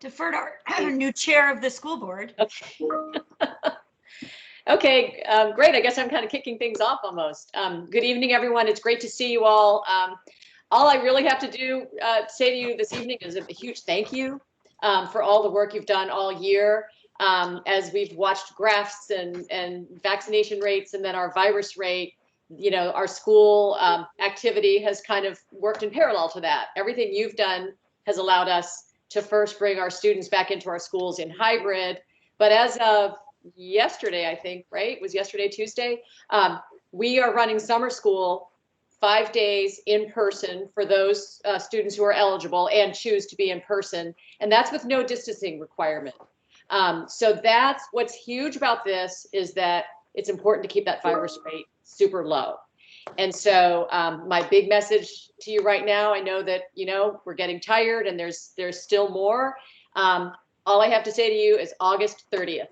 defer to our new chair of the school board. Okay. Okay, great. I guess I'm kind of kicking things off almost. Good evening, everyone. It's great to see you all. All I really have to do say to you this evening is a huge thank you for all the work you've done all year. As we've watched graphs and vaccination rates and then our virus rate, you know, our school activity has kind of worked in parallel to that. Everything you've done has allowed us to first bring our students back into our schools in hybrid. But as of yesterday, I think, right? It was yesterday, Tuesday. We are running summer school 5 days in person for those students who are eligible and choose to be in person. And that's with no distancing requirement. So that's what's huge about this, is that it's important to keep that virus rate super low. And so my big message to you right now, I know that, you know, we're getting tired and there's still more. All I have to say to you is August 30th.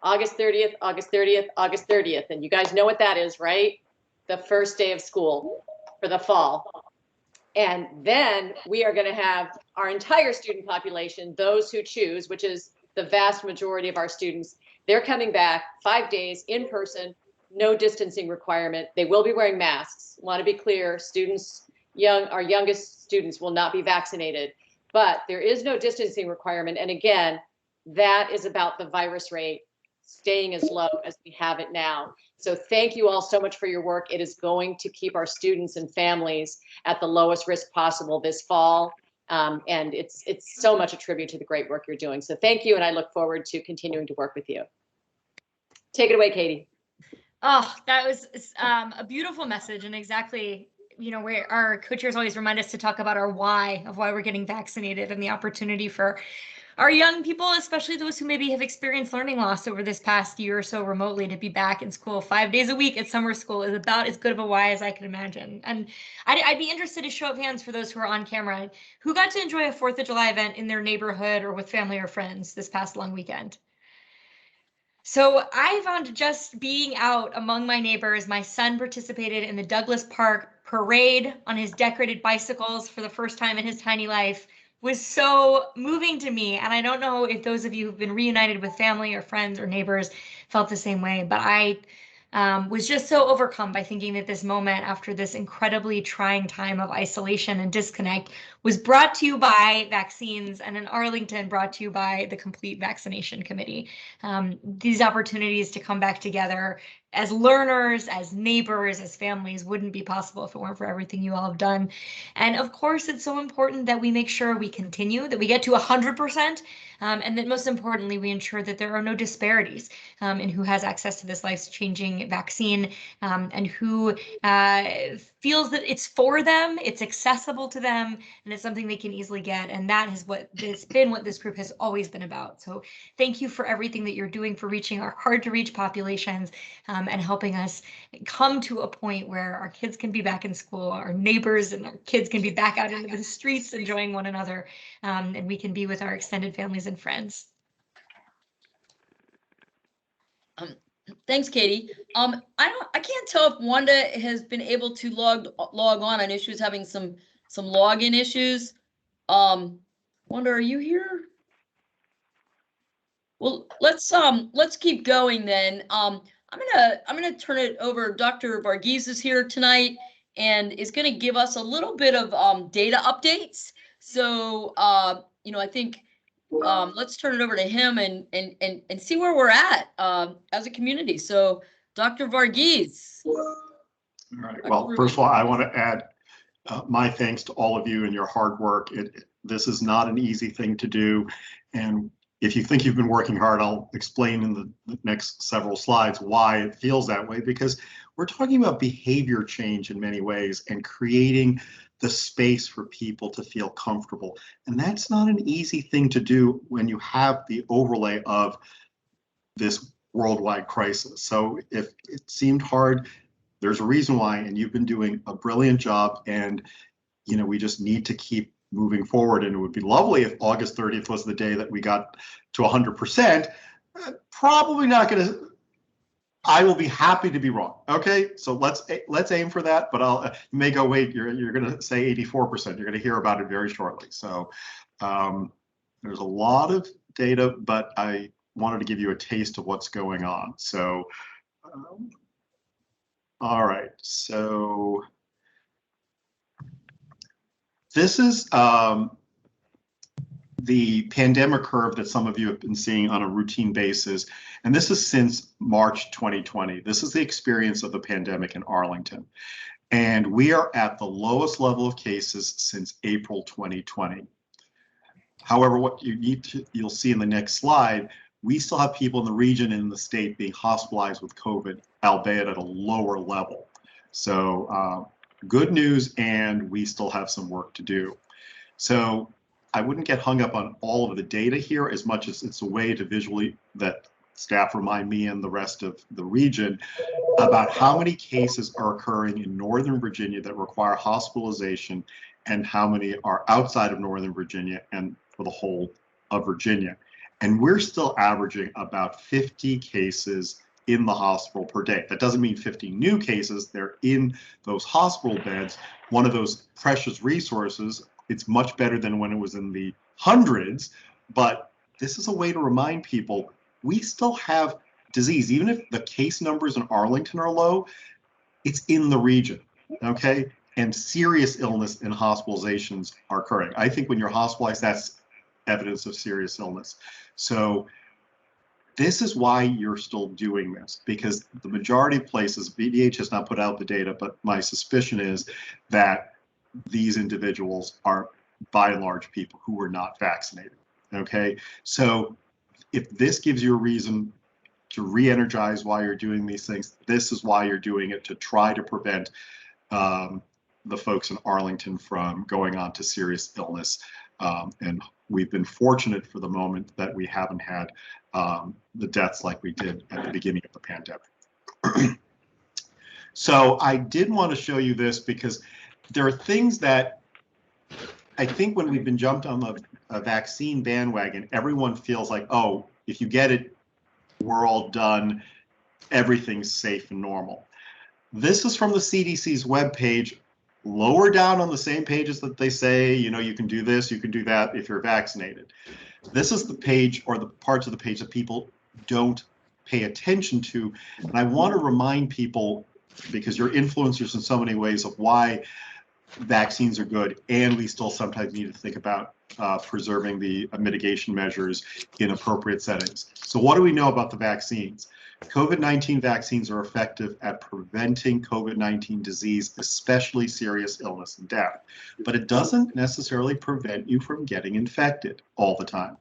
August 30th, August 30th, August 30th. And you guys know what that is, right? The first day of school for the fall. And then we are going to have our entire student population, those who choose, which is the vast majority of our students, they're coming back 5 days in person, no distancing requirement. They will be wearing masks. Want to be clear, students, our youngest students will not be vaccinated, but there is no distancing requirement. And again, that is about the virus rate staying as low as we have it now. So thank you all so much for your work. It is going to keep our students and families at the lowest risk possible this fall. And it's so much a tribute to the great work you're doing. So thank you, and I look forward to continuing to work with you. Take it away, Katie. Oh, that was a beautiful message, and exactly, you know, where our co-chairs always remind us to talk about our why of why we're getting vaccinated and the opportunity for our young people, especially those who maybe have experienced learning loss over this past year or so remotely, to be back in school 5 days a week at summer school is about as good of a why as I can imagine. And I'd be interested to show of hands for those who are on camera, who got to enjoy a 4th of July event in their neighborhood or with family or friends this past long weekend. So I found just being out among my neighbors, my son participated in the Douglas Park parade on his decorated bicycles for the first time in his tiny life, was so moving to me. And I don't know if those of you who've been reunited with family or friends or neighbors felt the same way, but I was just so overcome by thinking that this moment, after this incredibly trying time of isolation and disconnect, was brought to you by vaccines, and in Arlington brought to you by the Complete Vaccination Committee. These opportunities to come back together as learners, as neighbors, as families wouldn't be possible if it weren't for everything you all have done. And of course, it's so important that we make sure we continue, that we get to 100%, and that most importantly, we ensure that there are no disparities in who has access to this life-changing vaccine, and who feels that it's for them, it's accessible to them, and it's something they can easily get. And that is what it's been, what this group has always been about. So thank you for everything that you're doing for reaching our hard to reach populations, and helping us come to a point where our kids can be back in school, our neighbors and our kids can be back out into the streets enjoying one another, and we can be with our extended families and friends. Thanks, Katie. I can't tell if Wanda has been able to log on. I know she was having some login issues. Wanda, are you here? Well, let's keep going then. I'm gonna turn it over. Dr. Varghese is here tonight and is gonna give us a little bit of data updates. So you know, I think let's turn it over to him and see where we're at as a community. So, Dr. Varghese. All right. Well, first of all, I want to add my thanks to all of you and your hard work. This is not an easy thing to do, and if you think you've been working hard, I'll explain in the next several slides why it feels that way, because we're talking about behavior change in many ways and creating the space for people to feel comfortable. And that's not an easy thing to do when you have the overlay of this worldwide crisis. So if it seemed hard, there's a reason why, and you've been doing a brilliant job, and you know, we just need to keep moving forward. And it would be lovely if August 30th was the day that we got to 100%. Probably not going to. I will be happy to be wrong. Okay, so let's aim for that. But you may go, wait, you're going to say 84%. You're going to hear about it very shortly. So there's a lot of data, but I wanted to give you a taste of what's going on. So, all right, so this is the pandemic curve that some of you have been seeing on a routine basis. And this is since March 2020. This is the experience of the pandemic in Arlington. And we are at the lowest level of cases since April 2020. However, what you'll see in the next slide, we still have people in the region and in the state being hospitalized with COVID, albeit at a lower level. So good news, and we still have some work to do. So I wouldn't get hung up on all of the data here as much as it's a way to visually, that staff remind me and the rest of the region about how many cases are occurring in Northern Virginia that require hospitalization and how many are outside of Northern Virginia and for the whole of Virginia. And we're still averaging about 50 cases in the hospital per day. That doesn't mean 50 new cases. They're in those hospital beds, one of those precious resources. It's much better than when it was in the hundreds, but this is a way to remind people we still have disease. Even if the case numbers in Arlington are low, it's in the region, okay? And serious illness and hospitalizations are occurring. I think when you're hospitalized, that's evidence of serious illness. So this is why you're still doing this, because the majority of places, BDH has not put out the data, but my suspicion is that these individuals are by and large people who were not vaccinated, okay? So if this gives you a reason to re-energize why you're doing these things, this is why you're doing it, to try to prevent the folks in Arlington from going on to serious illness. And we've been fortunate for the moment that we haven't had the deaths like we did at the beginning of the pandemic. So I did want to show you this because there are things that I think when we've been jumped on the vaccine bandwagon, everyone feels like, oh, if you get it, we're all done, everything's safe and normal. This is from the CDC's webpage, lower down on the same pages that they say, you know, you can do this, you can do that if you're vaccinated. This is the page, or the parts of the page that people don't pay attention to. And I want to remind people, because you're influencers in so many ways, of why vaccines are good, and we still sometimes need to think about preserving the mitigation measures in appropriate settings. So what do we know about the vaccines? COVID-19 vaccines are effective at preventing COVID-19 disease, especially serious illness and death. But it doesn't necessarily prevent you from getting infected all the time.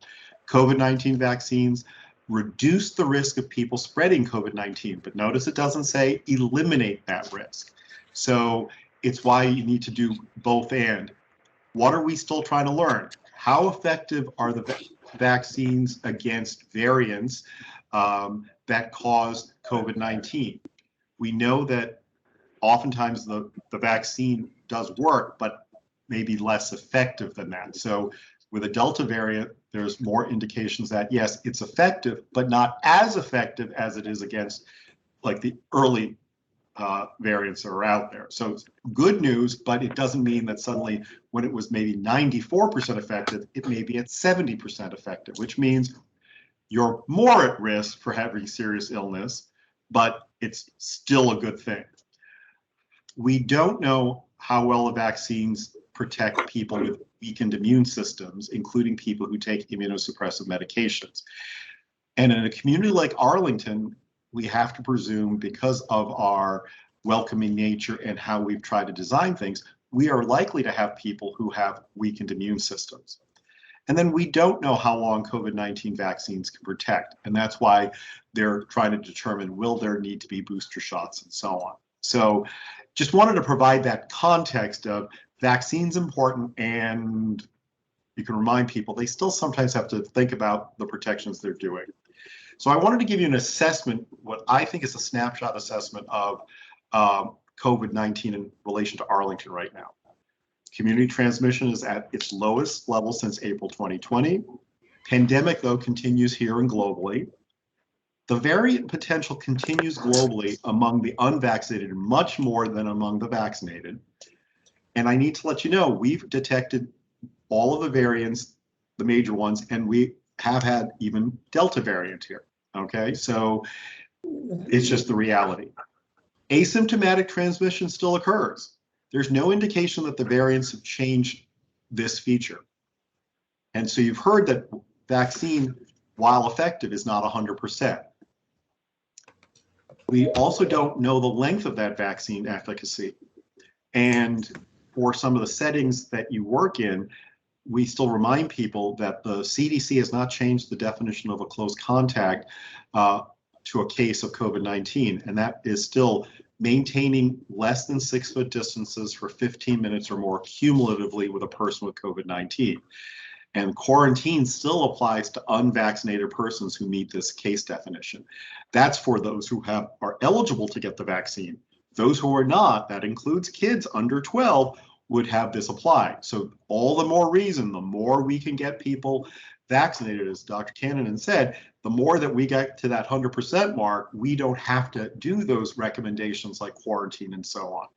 COVID-19 vaccines reduce the risk of people spreading COVID-19, but notice it doesn't say eliminate that risk. So it's why you need to do both and. What are we still trying to learn? How effective are the vaccines against variants that cause COVID-19? We know that oftentimes the vaccine does work, but maybe less effective than that. So with a Delta variant, there's more indications that yes, it's effective, but not as effective as it is against like the early variants that are out there. So it's good news, but it doesn't mean that suddenly when it was maybe 94% effective, it may be at 70% effective, which means you're more at risk for having serious illness, but it's still a good thing. We don't know how well the vaccines protect people with weakened immune systems, including people who take immunosuppressive medications. And in a community like Arlington, we have to presume, because of our welcoming nature and how we've tried to design things, we are likely to have people who have weakened immune systems. And then we don't know how long COVID-19 vaccines can protect. And that's why they're trying to determine, will there need to be booster shots and so on. So just wanted to provide that context of vaccines important, and you can remind people they still sometimes have to think about the protections they're doing. So I wanted to give you an assessment, what I think is a snapshot assessment of COVID-19 in relation to Arlington right now. Community transmission is at its lowest level since April 2020. Pandemic, though, continues here and globally. The variant potential continues globally among the unvaccinated much more than among the vaccinated. And I need to let you know, we've detected all of the variants the major ones, and we have had even Delta variant here. Okay, so it's just the reality. Asymptomatic transmission still occurs. There's no indication that the variants have changed this feature. And so you've heard that vaccine, while effective, is not 100%. We also don't know the length of that vaccine efficacy. And for some of the settings that you work in, we still remind people that the CDC has not changed the definition of a close contact to a case of COVID-19, and that is still maintaining less than 6 foot distances for 15 minutes or more cumulatively with a person with COVID-19. And quarantine still applies to unvaccinated persons who meet this case definition. That's for those who are eligible to get the vaccine. Those who are not, that includes kids under 12, would have this apply. So all the more reason, the more we can get people vaccinated, as Dr. Cannon said, the more that we get to that 100% mark, we don't have to do those recommendations like quarantine and so on.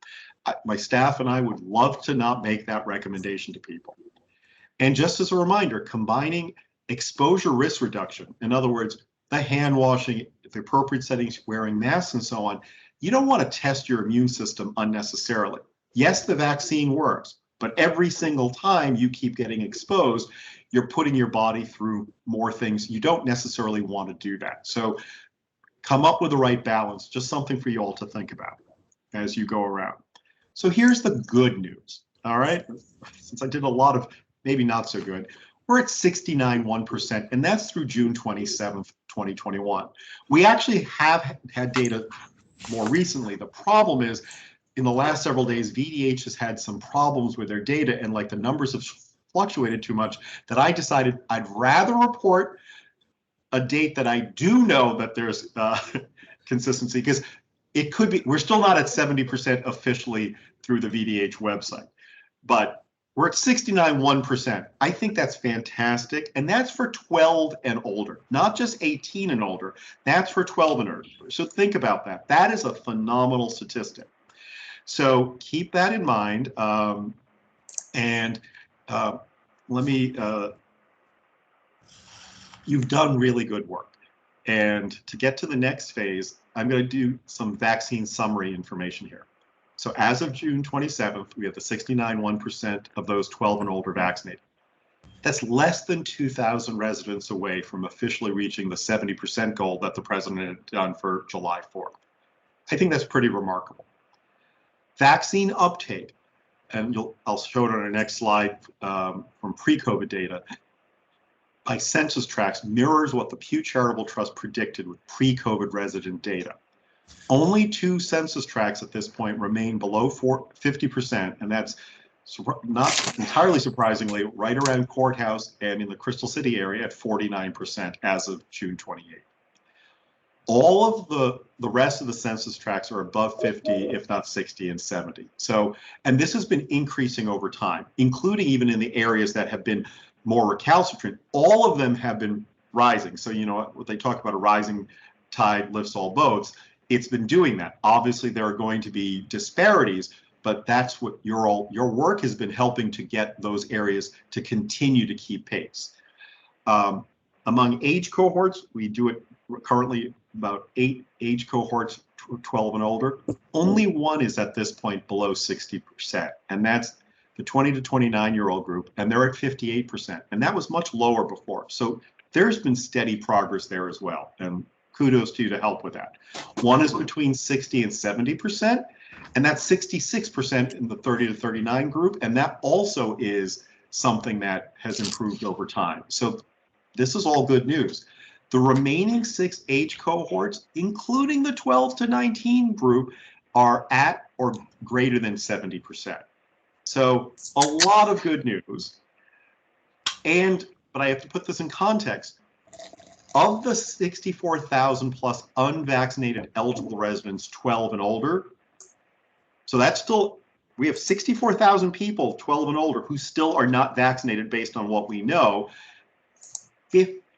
My staff and I would love to not make that recommendation to people. And just as a reminder, combining exposure risk reduction, in other words, the hand washing, the appropriate settings, wearing masks and so on, you don't want to test your immune system unnecessarily. Yes, the vaccine works, but every single time you keep getting exposed, you're putting your body through more things. You don't necessarily want to do that. So come up with the right balance, just something for you all to think about as you go around. So here's the good news, all right? Since I did a lot of maybe not so good, we're at 69.1%, and that's through June 27th, 2021. We actually have had data more recently. The problem is, in the last several days, VDH has had some problems with their data, and like the numbers have fluctuated too much that I decided I'd rather report a date that I do know that there's consistency, because it could be, we're still not at 70% officially through the VDH website, but we're at 69.1%. I think that's fantastic. And that's for 12 and older, not just 18 and older. That's for 12 and older. So think about that. That is a phenomenal statistic. So keep that in mind. You've done really good work. And to get to the next phase, I'm going to do some vaccine summary information here. So as of June 27th, we have the 69.1% of those 12 and older vaccinated. That's less than 2,000 residents away from officially reaching the 70% goal that the president had done for July 4th. I think that's pretty remarkable. Vaccine uptake, and I'll show it on our next slide from pre-COVID data, by census tracts mirrors what the Pew Charitable Trust predicted with pre-COVID resident data. Only 2 census tracts at this point remain below 50%, and that's not entirely surprisingly right around Courthouse and in the Crystal City area at 49% as of June 28th. All of the rest of the census tracts are above 50, if not 60 and 70. So, and this has been increasing over time, including even in the areas that have been more recalcitrant. All of them have been rising. So, you know, what they talk about, a rising tide lifts all boats. It's been doing that. Obviously, there are going to be disparities, but that's what your work has been helping to get those areas to continue to keep pace. Among age cohorts, we do it currently about 8 age cohorts, 12 and older. Only 1 is at this point below 60%, and that's the 20 to 29-year-old group, and they're at 58%, and that was much lower before. So there's been steady progress there as well, and kudos to you to help with that. 1 is between 60 and 70%, and that's 66% in the 30 to 39 group, and that also is something that has improved over time. So this is all good news. The remaining 6 age cohorts, including the 12 to 19 group, are at or greater than 70%. So a lot of good news. But I have to put this in context. Of the 64,000 plus unvaccinated eligible residents 12 and older, so that's still, we have 64,000 people 12 and older who still are not vaccinated based on what we know.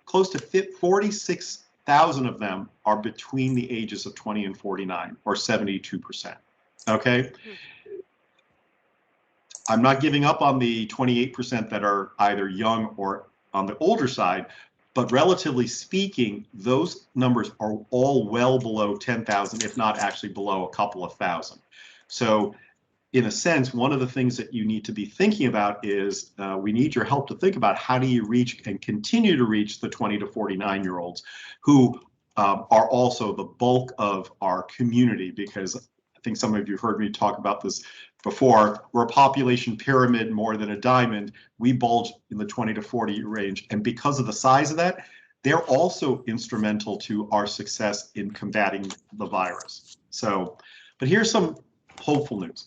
Close to 46,000 of them are between the ages of 20 and 49, or 72%. Okay? I'm not giving up on the 28% that are either young or on the older side, but relatively speaking, those numbers are all well below 10,000, if not actually below a couple of thousand. So in a sense, one of the things that you need to be thinking about is we need your help to think about how do you reach and continue to reach the 20 to 49-year-olds who are also the bulk of our community, because I think some of you heard me talk about this before. We're a population pyramid more than a diamond. We bulge in the 20 to 40 range. And because of the size of that, they're also instrumental to our success in combating the virus. So, but here's some hopeful news.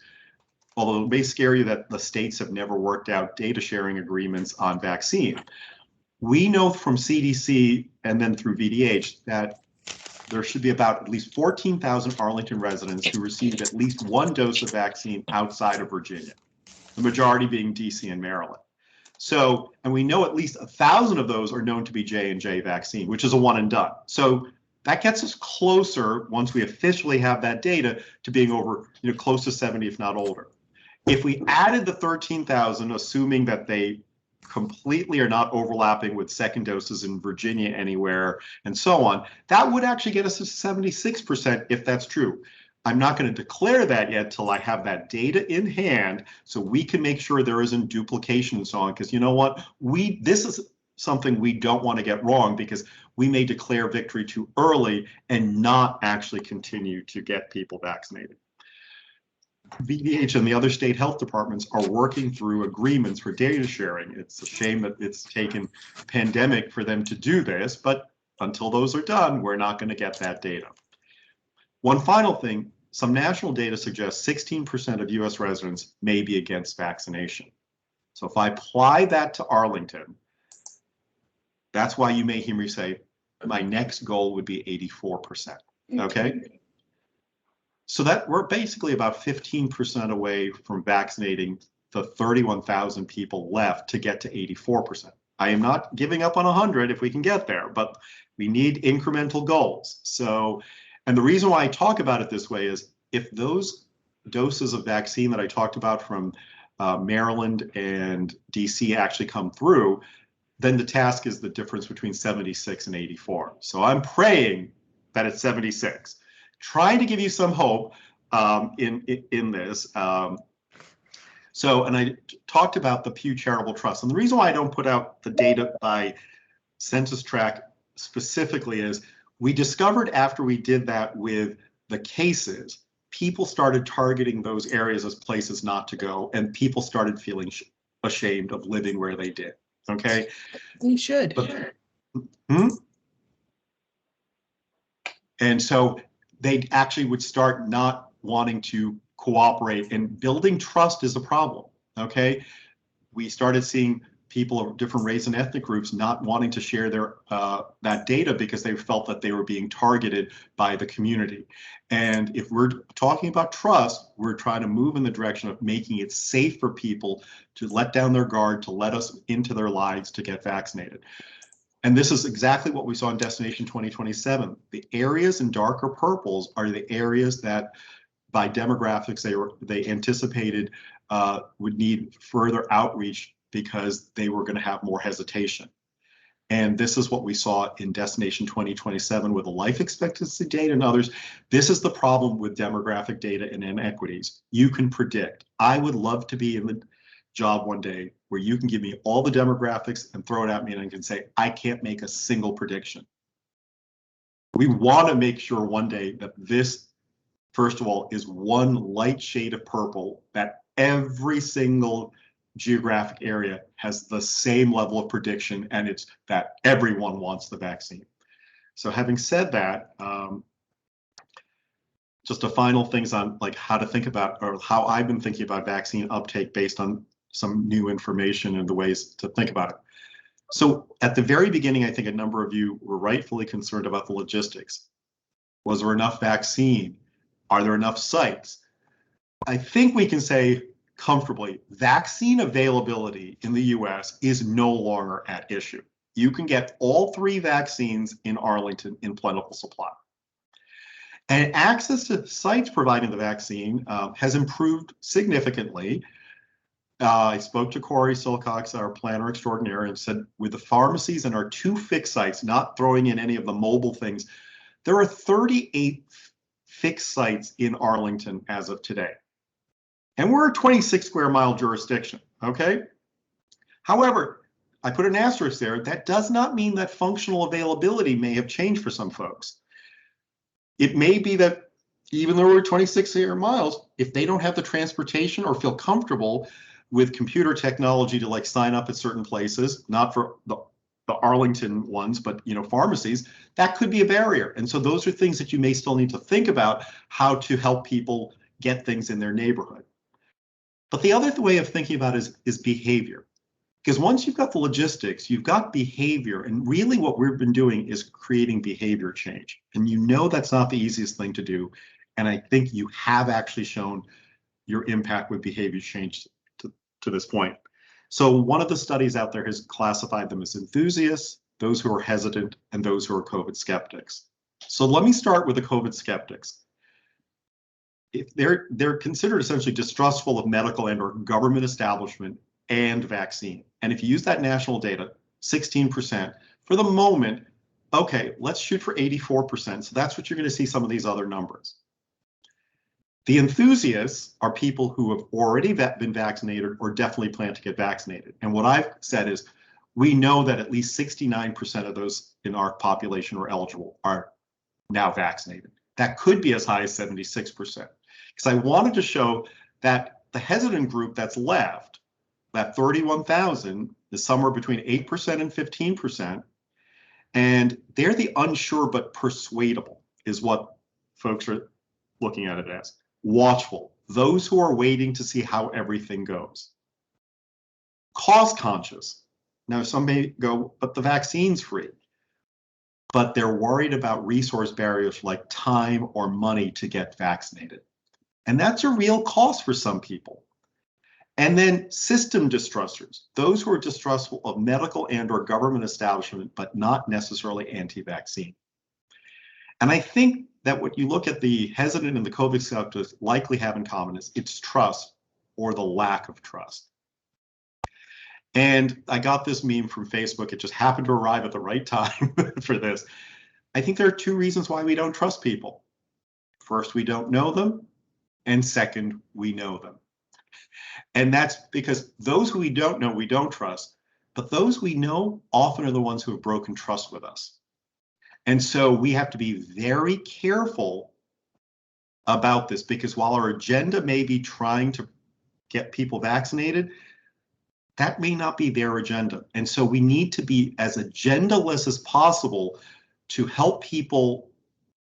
Although it may scare you that the states have never worked out data sharing agreements on vaccine, we know from CDC and then through VDH that there should be about at least 14,000 Arlington residents who received at least one dose of vaccine outside of Virginia, the majority being DC and Maryland. So, and we know at least 1,000 of those are known to be J&J vaccine, which is a one and done. So that gets us closer, once we officially have that data, to being over, close to 70, if not older. If we added the 13,000, assuming that they completely are not overlapping with second doses in Virginia anywhere and so on, that would actually get us to 76% if that's true. I'm not going to declare that yet till I have that data in hand so we can make sure there isn't duplication and so on, because you know what? This is something we don't want to get wrong, because we may declare victory too early and not actually continue to get people vaccinated. VDH and the other state health departments are working through agreements for data sharing. It's a shame that it's taken a pandemic for them to do this, but until those are done, we're not going to get that data. One final thing, some national data suggests 16% of US residents may be against vaccination. So if I apply that to Arlington, that's why you may hear me say, my next goal would be 84%, okay? So that we're basically about 15% away from vaccinating the 31,000 people left to get to 84%. I am not giving up on 100 if we can get there, but we need incremental goals. So, and the reason why I talk about it this way is if those doses of vaccine that I talked about from Maryland and DC actually come through, then the task is the difference between 76 and 84. So I'm praying that it's 76. Trying to give you some hope in this. So, and I talked about the Pew Charitable Trust. And the reason why I don't put out the data by census tract specifically is we discovered after we did that with the cases, people started targeting those areas as places not to go, and people started feeling ashamed of living where they did. Okay? You should. But, and so they actually would start not wanting to cooperate, and building trust is a problem, okay? We started seeing people of different race and ethnic groups not wanting to share their that data because they felt that they were being targeted by the community. And if we're talking about trust, we're trying to move in the direction of making it safe for people to let down their guard, to let us into their lives to get vaccinated. And this is exactly what we saw in Destination 2027. The areas in darker purples are the areas that, by demographics, they anticipated would need further outreach because they were going to have more hesitation. And this is what we saw in Destination 2027 with the life expectancy data and others. This is the problem with demographic data and inequities. You can predict. I would love to be in the job one day where you can give me all the demographics and throw it at me and I can say, I can't make a single prediction. We want to make sure one day that this, first of all, is one light shade of purple, that every single geographic area has the same level of prediction, and it's that everyone wants the vaccine. So having said that, just a final things on like how to think about, or how I've been thinking about vaccine uptake based on some new information and the ways to think about it. So at the very beginning, I think a number of you were rightfully concerned about the logistics. Was there enough vaccine? Are there enough sites? I think we can say comfortably, vaccine availability in the US is no longer at issue. You can get all 3 vaccines in Arlington in plentiful supply. And access to sites providing the vaccine has improved significantly. I spoke to Corey Silcox, our planner extraordinaire, and said, with the pharmacies and our 2 fixed sites, not throwing in any of the mobile things, there are 38 fixed sites in Arlington as of today. And we're a 26 square mile jurisdiction, okay? However, I put an asterisk there. That does not mean that functional availability may have changed for some folks. It may be that even though we're 26 square miles, if they don't have the transportation or feel comfortable with computer technology to like sign up at certain places, not for the Arlington ones, but pharmacies, that could be a barrier. And so those are things that you may still need to think about, how to help people get things in their neighborhood. But the other way of thinking about it is behavior. Because once you've got the logistics, you've got behavior, and really what we've been doing is creating behavior change. And that's not the easiest thing to do. And I think you have actually shown your impact with behavior change to this point. So one of the studies out there has classified them as enthusiasts, those who are hesitant, and those who are COVID skeptics. So let me start with the COVID skeptics. If they're considered essentially distrustful of medical and or government establishment and vaccine. And if you use that national data, 16%, for the moment, okay, let's shoot for 84%. So that's what you're going to see some of these other numbers. The enthusiasts are people who have already been vaccinated or definitely plan to get vaccinated. And what I've said is, we know that at least 69% of those in our population who are eligible are now vaccinated. That could be as high as 76%. Because I wanted to show that the hesitant group that's left, that 31,000, is somewhere between 8% and 15%. And they're the unsure but persuadable, is what folks are looking at it as. Watchful, those who are waiting to see how everything goes. Cost conscious. Now, some may go, but the vaccine's free. But they're worried about resource barriers like time or money to get vaccinated. And that's a real cost for some people. And then system distrusters, those who are distrustful of medical and or government establishment, but not necessarily anti-vaccine. And I think that what you look at the hesitant and the COVID skeptics likely have in common is it's trust or the lack of trust. And I got this meme from Facebook. It just happened to arrive at the right time for this. I think there are 2 reasons why we don't trust people. First, we don't know them. And second, we know them. And that's because those who we don't know, we don't trust. But those we know often are the ones who have broken trust with us. And so we have to be very careful about this, because while our agenda may be trying to get people vaccinated, that may not be their agenda. And so we need to be as agendaless as possible to help people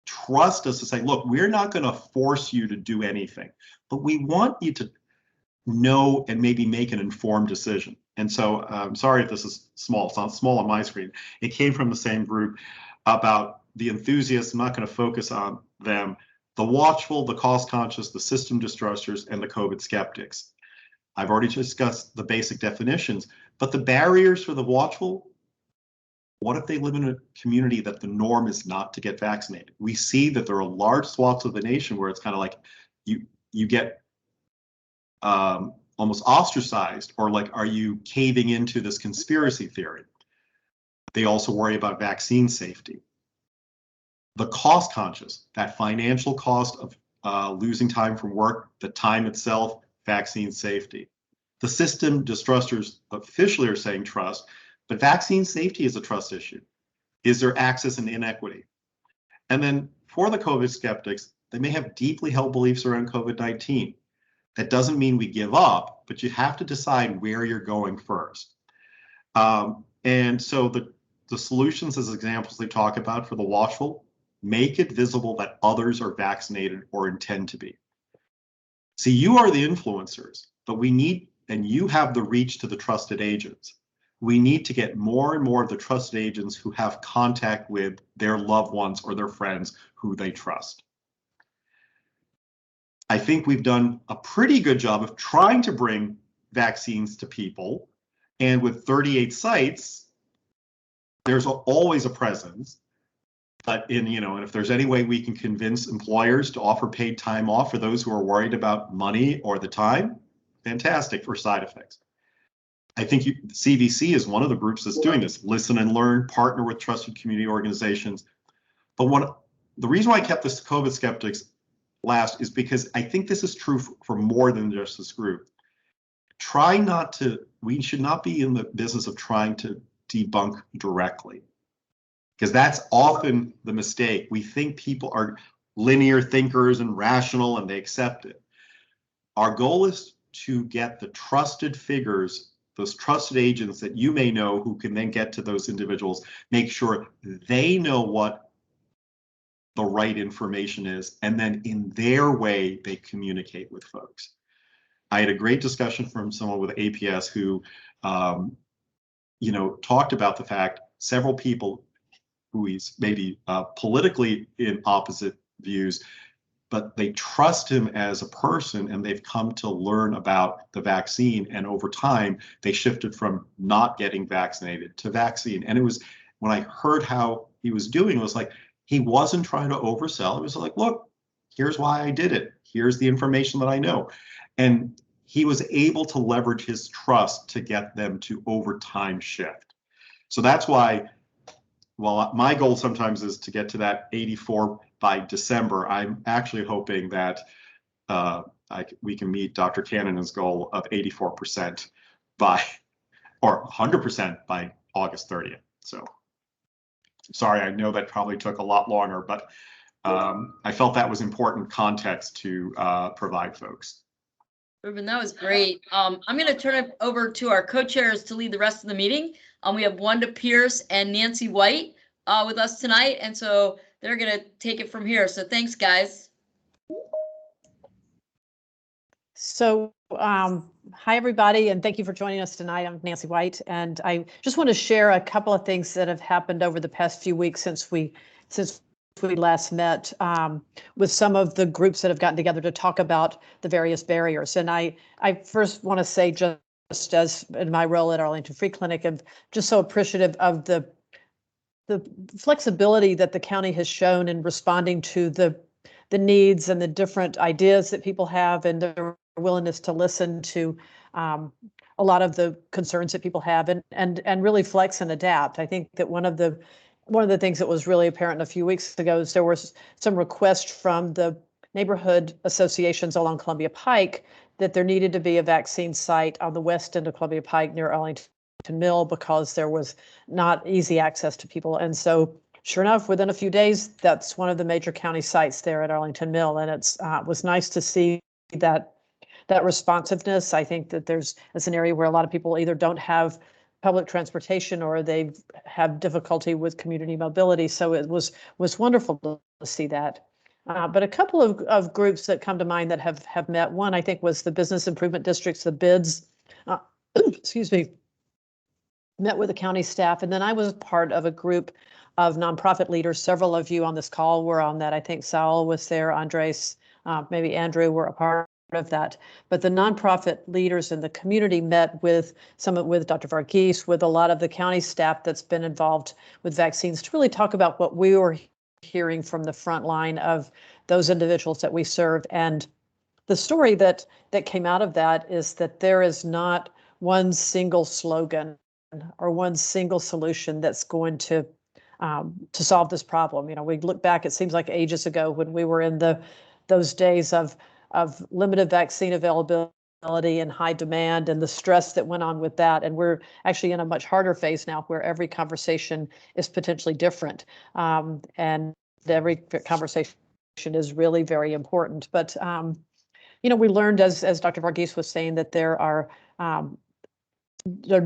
trust us to say, look, we're not going to force you to do anything, but we want you to know and maybe make an informed decision. And so I'm sorry if this is small. It's not small on my screen. It came from the same group about the enthusiasts. I'm not going to focus on them. The watchful, the cost conscious, the system distrusters, and the COVID skeptics. I've already discussed the basic definitions, but the barriers for the watchful, what if they live in a community that the norm is not to get vaccinated? We see that there are large swaths of the nation where it's kind of like you get almost ostracized, or like, are you caving into this conspiracy theory? They also worry about vaccine safety. The cost conscious, that financial cost of losing time from work, the time itself, vaccine safety. The system distrusters officially are saying trust, but vaccine safety is a trust issue. Is there access and inequity? And then for the COVID skeptics, they may have deeply held beliefs around COVID-19. That doesn't mean we give up, but you have to decide where you're going first. And so the solutions as examples they talk about for the watchful, make it visible that others are vaccinated or intend to be. See, you are the influencers, but we need, and you have the reach to the trusted agents. We need to get more and more of the trusted agents who have contact with their loved ones or their friends who they trust. I think we've done a pretty good job of trying to bring vaccines to people. And with 38 sites, there's always a presence. But and if there's any way we can convince employers to offer paid time off for those who are worried about money or the time, fantastic for side effects. I think CVC is one of the groups that's doing this. Listen and learn, partner with trusted community organizations. But the reason why I kept this COVID skeptics last is because I think this is true for more than just this group. We should not be in the business of trying to debunk directly, because that's often the mistake. We think people are linear thinkers and rational and they accept it. Our goal is to get the trusted figures, those trusted agents that you may know who can then get to those individuals, make sure they know what the right information is, and then in their way they communicate with folks. I had a great discussion from someone with APS who talked about the fact several people who he's maybe politically in opposite views, but they trust him as a person and they've come to learn about the vaccine. And over time, they shifted from not getting vaccinated to vaccine. And it was, when I heard how he was doing, it was like, he wasn't trying to oversell. It was like, look, here's why I did it. Here's the information that I know. And he was able to leverage his trust to get them to over time shift. So that's why, while my goal sometimes is to get to that 84 by December, I'm actually hoping that we can meet Dr. Cannon's goal of 84% or 100% by August 30th. So sorry, I know that probably took a lot longer, but I felt that was important context to provide folks. Ruben, that was great. I'm going to turn it over to our co-chairs to lead the rest of the meeting. We have Wanda Pierce and Nancy White with us tonight, and so they're going to take it from here. So thanks, guys. So hi, everybody, and thank you for joining us tonight. I'm Nancy White, and I just want to share a couple of things that have happened over the past few weeks since we last met with some of the groups that have gotten together to talk about the various barriers. And I first want to say, just as in my role at Arlington Free Clinic, I'm just so appreciative of the flexibility that the county has shown in responding to the needs and the different ideas that people have, and their willingness to listen to a lot of the concerns that people have, and really flex and adapt. I think that one of the things that was really apparent a few weeks ago is there was some request from the neighborhood associations along Columbia Pike that there needed to be a vaccine site on the west end of Columbia Pike near Arlington Mill, because there was not easy access to people. And so sure enough, within a few days, that's one of the major county sites there at Arlington Mill. And it was nice to see that responsiveness. I think that it's an area where a lot of people either don't have public transportation or they have difficulty with community mobility. So it was wonderful to see that. But a couple of groups that come to mind that have met, one I think was the Business Improvement Districts, the BIDs, excuse me, met with the county staff. And then I was part of a group of nonprofit leaders. Several of you on this call were on that. I think Saul was there, Andres, maybe Andrew were a part of that. But the nonprofit leaders in the community met with Dr. Varghese, with a lot of the county staff that's been involved with vaccines, to really talk about what we were hearing from the front line of those individuals that we serve. And the story that came out of that is that there is not one single slogan or one single solution that's going to solve this problem. We look back, it seems like ages ago when we were in those days of limited vaccine availability and high demand and the stress that went on with that. And we're actually in a much harder phase now where every conversation is potentially different. And every conversation is really very important. But, we learned, as Dr. Varghese was saying, that there are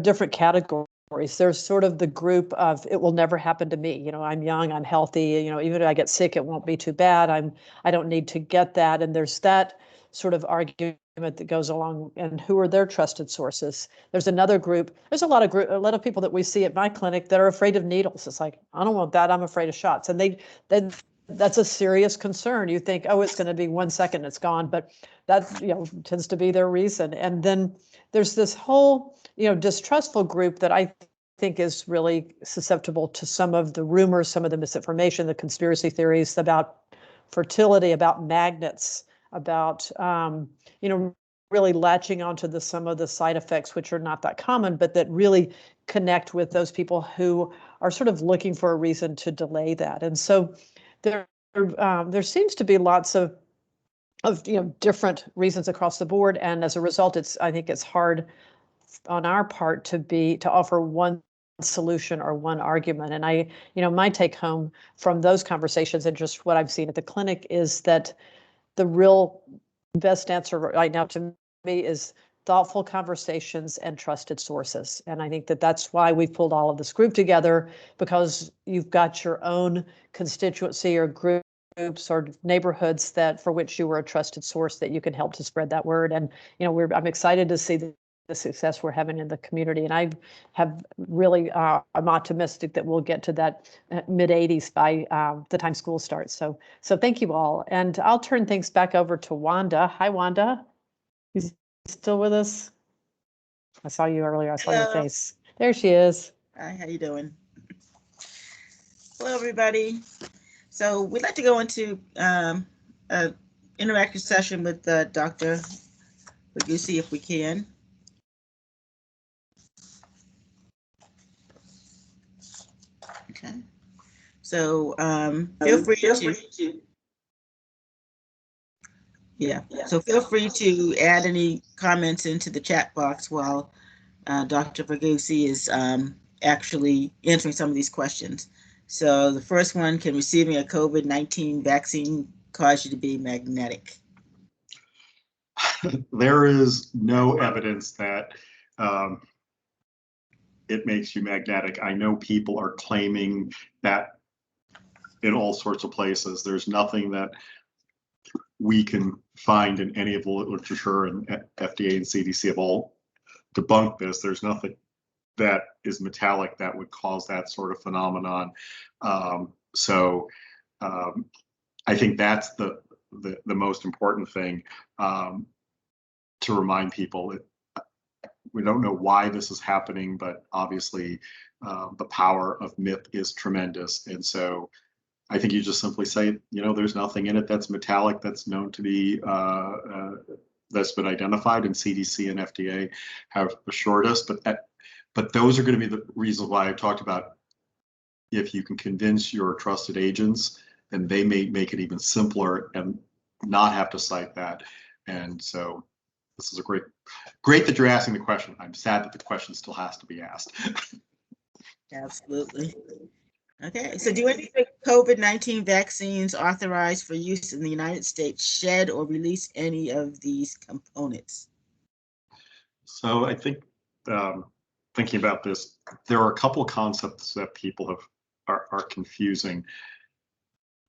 different categories. There's sort of the group of, it will never happen to me. I'm young, I'm healthy, even if I get sick, it won't be too bad. I don't need to get that. And there's that sort of argument that goes along, and who are their trusted sources. There's another group. There's a lot of people that we see at my clinic that are afraid of needles. It's like, I don't want that. I'm afraid of shots. And that's a serious concern. You think, oh, it's going to be 1 second, it's gone. But that, tends to be their reason. And then there's this whole, distrustful group that I think is really susceptible to some of the rumors, some of the misinformation, the conspiracy theories about fertility, about magnets, about, really latching onto some of the side effects, which are not that common, but that really connect with those people who are sort of looking for a reason to delay that. And so there seems to be lots of different reasons across the board, and as a result, I think it's hard on our part to offer one solution or one argument. And my take home from those conversations and just what I've seen at the clinic is that the real best answer right now to me is thoughtful conversations and trusted sources. And I think that's why we've pulled all of this group together, because you've got your own constituency or groups or neighborhoods for which you were a trusted source that you can help to spread that word. And I'm excited to see the success we're having in the community, and I'm optimistic that we'll get to that mid-80s by the time school starts. So thank you all, and I'll turn things back over to Wanda. Hi, Wanda. You still with us? I saw you earlier. I saw your face. There she is. Hi, how you doing? Hello, everybody. So we'd like to go into an interactive session with Dr. Barghousi, if we can. Okay. So feel free to. Yeah. So feel free to add any comments into the chat box while Dr. Barghousi is actually answering some of these questions. So the first one, can receiving a COVID-19 vaccine cause you to be magnetic? There is no evidence that it makes you magnetic. I know people are claiming that in all sorts of places. There's nothing that we can find in any of the literature, and FDA and CDC have all debunked this. There's nothing that is metallic that would cause that sort of phenomenon. I think that's the most important thing to remind people. We don't know why this is happening, but obviously the power of myth is tremendous. And so I think you just simply say, there's nothing in it that's metallic that's known to be that's been identified, and CDC and FDA have assured us. But those are going to be the reasons why I talked about, if you can convince your trusted agents, then they may make it even simpler and not have to cite that. And so this is great that you're asking the question. I'm sad that the question still has to be asked. Absolutely. Okay, so do any of the COVID-19 vaccines authorized for use in the United States shed or release any of these components? So I think thinking about this, there are a couple of concepts that people are confusing.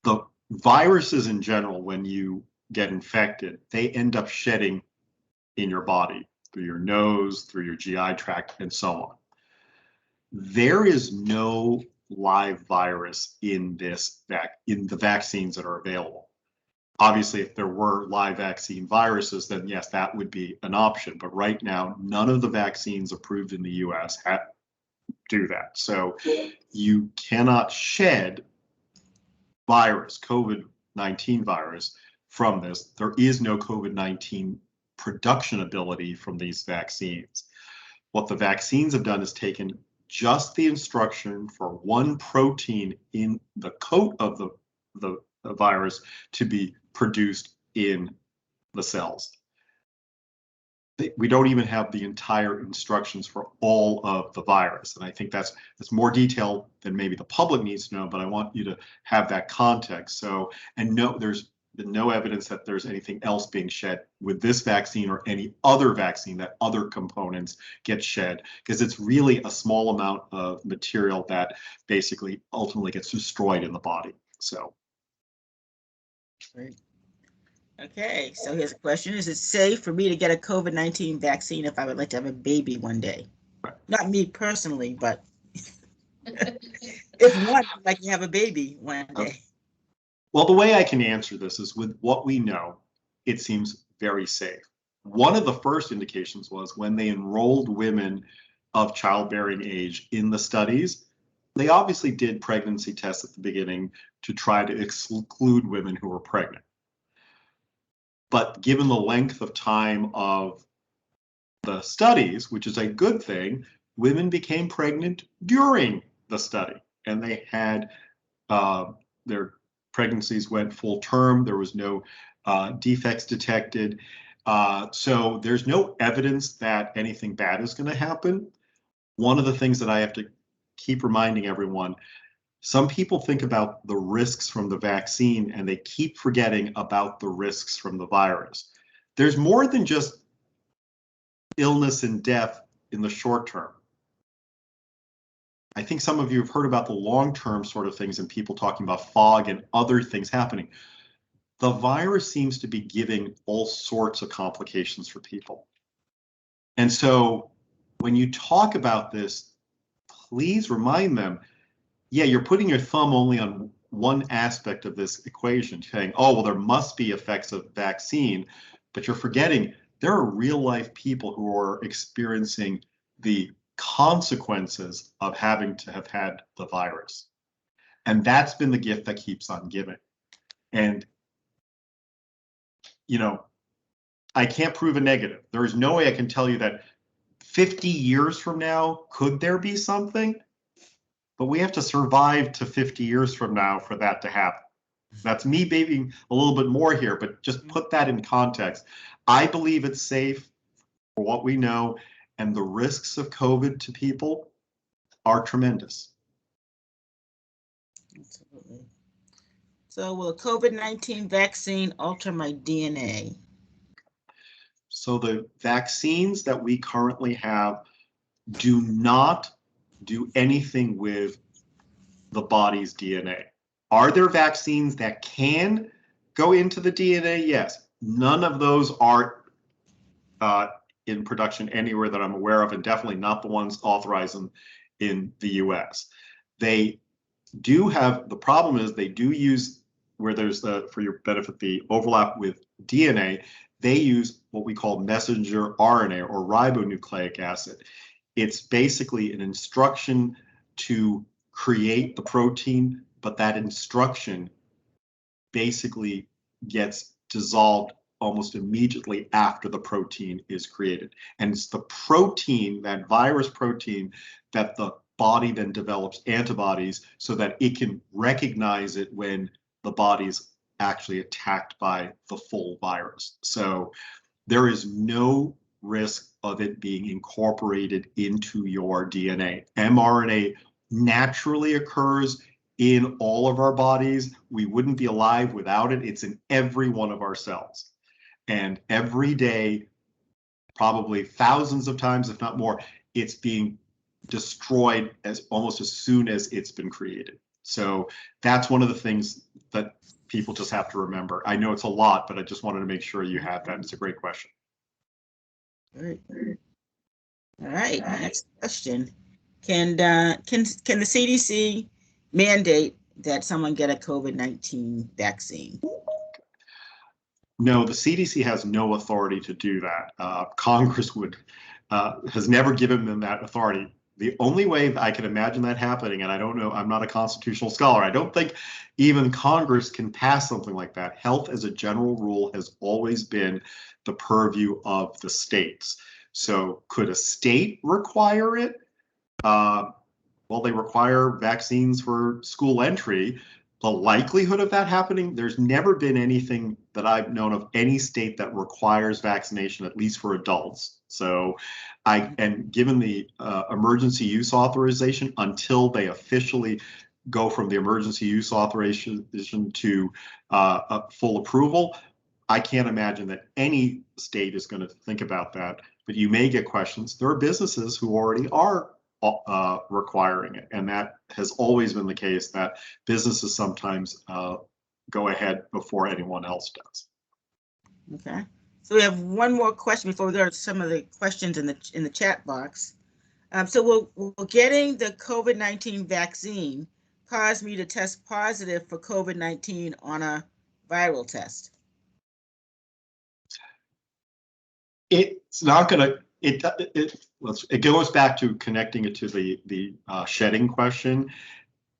The viruses in general, when you get infected, they end up shedding in your body through your nose, through your GI tract, and so on. There is no live virus in the vaccines that are available. Obviously, if there were live vaccine viruses, then yes, that would be an option. But right now, none of the vaccines approved in the US do that. So you cannot shed COVID-19 virus from this. There is no COVID-19 production ability from these vaccines. What the vaccines have done is taken just the instruction for one protein in the coat of the virus to be produced in the cells. We don't even have the entire instructions for all of the virus. And I think that's more detail than maybe the public needs to know, but I want you to have that context. There's been no evidence that there's anything else being shed with this vaccine or any other vaccine, that other components get shed, because it's really a small amount of material that basically ultimately gets destroyed in the body. So. Great. Okay, so here's a question. Is it safe for me to get a COVID-19 vaccine if I would like to have a baby one day? Not me personally, but if one would like to have a baby one day. Well, the way I can answer this is with what we know, it seems very safe. One of the first indications was when they enrolled women of childbearing age in the studies, they obviously did pregnancy tests at the beginning to try to exclude women who were pregnant. But given the length of time of the studies, which is a good thing, women became pregnant during the study, and they had their pregnancies went full term. There was no defects detected. So there's no evidence that anything bad is going to happen. One of the things that I have to keep reminding everyone, some people think about the risks from the vaccine and they keep forgetting about the risks from the virus. There's more than just illness and death in the short term. I think some of you have heard about the long-term sort of things and people talking about fog and other things happening. The virus seems to be giving all sorts of complications for people. And so when you talk about this, please remind them, yeah, you're putting your thumb only on one aspect of this equation, saying, oh, well, there must be effects of vaccine, but you're forgetting there are real life people who are experiencing the consequences of having to have had the virus. And that's been the gift that keeps on giving. And, you know, I can't prove a negative. There is no way I can tell you that 50 years from now, could there be something? But we have to survive to 50 years from now for that to happen. That's me being a little bit more here, but just put that in context. I believe it's safe for what we know, and the risks of COVID to people are tremendous. Absolutely. So will a COVID-19 vaccine alter my DNA? So the vaccines that we currently have do not do anything with the body's DNA. Are there vaccines that can go into the DNA? Yes. None of those are in production anywhere that I'm aware of, and definitely not the ones authorized in the US. They do have, the problem is they do use, where there's the, for your benefit, the overlap with DNA, they use what we call messenger RNA or ribonucleic acid. It's basically an instruction to create the protein, but that instruction basically gets dissolved almost immediately after the protein is created. And it's the protein, that virus protein, that the body then develops antibodies so that it can recognize it when the body's actually attacked by the full virus. So there is no risk of it being incorporated into your DNA. mRNA naturally occurs in all of our bodies. We wouldn't be alive without it. It's in every one of our cells. And every day, probably thousands of times, if not more, it's being destroyed as almost as soon as it's been created. So that's one of the things that people just have to remember. I know it's a lot, but I just wanted to make sure you had that. It's a great question. All right, next question. Can the CDC mandate that someone get a COVID-19 vaccine? No, the CDC has no authority to do that. Congress has never given them that authority. The only way that I can imagine that happening, and I don't know, I'm not a constitutional scholar, I don't think even Congress can pass something like that. Health as a general rule has always been the purview of the states. So could a state require it? Well, they require vaccines for school entry. The likelihood of that happening, there's never been anything that I've known of any state that requires vaccination, at least for adults. So and given the emergency use authorization, until they officially go from the emergency use authorization to full approval, I can't imagine that any state is going to think about that. But you may get questions. There are businesses who already are requiring it, and that has always been the case, that businesses sometimes go ahead before anyone else does. Okay, so we have one more question before we go to some of the questions in the chat box. So will getting the COVID-19 vaccine cause me to test positive for COVID-19 on a viral test? It's not going to. It goes back to connecting it to the shedding question.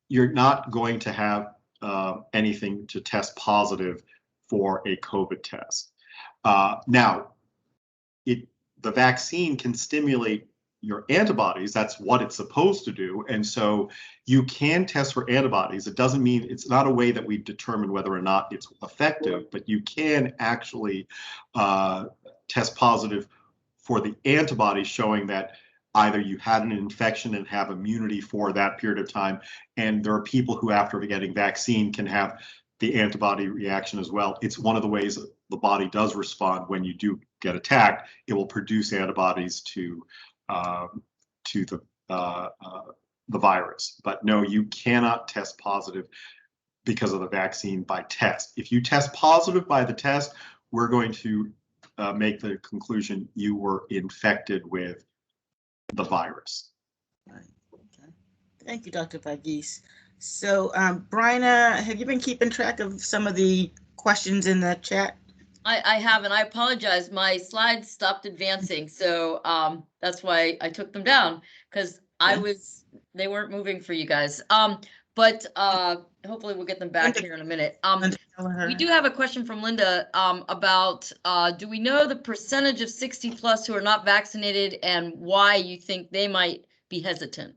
You're not going to have anything to test positive for a COVID test. Now, the vaccine can stimulate your antibodies. That's what it's supposed to do. And so you can test for antibodies. It doesn't mean, it's not a way that we determine whether or not it's effective, but you can actually test positive for the antibodies, showing that either you had an infection and have immunity for that period of time. And there are people who, after getting vaccine, can have the antibody reaction as well. It's one of the ways the body does respond when you do get attacked. It will produce antibodies to the virus. But no, you cannot test positive because of the vaccine by test. If you test positive by the test, we're going to make the conclusion you were infected with the virus. Right. Okay. Thank you, Dr. Varghese. So, Bryna, have you been keeping track of some of the questions in the chat? I have, and I apologize. My slides stopped advancing, so that's why I took them down, because they weren't moving for you guys. But hopefully we'll get them back here in a minute. We do have a question from Linda about do we know the percentage of 60 plus who are not vaccinated and why you think they might be hesitant?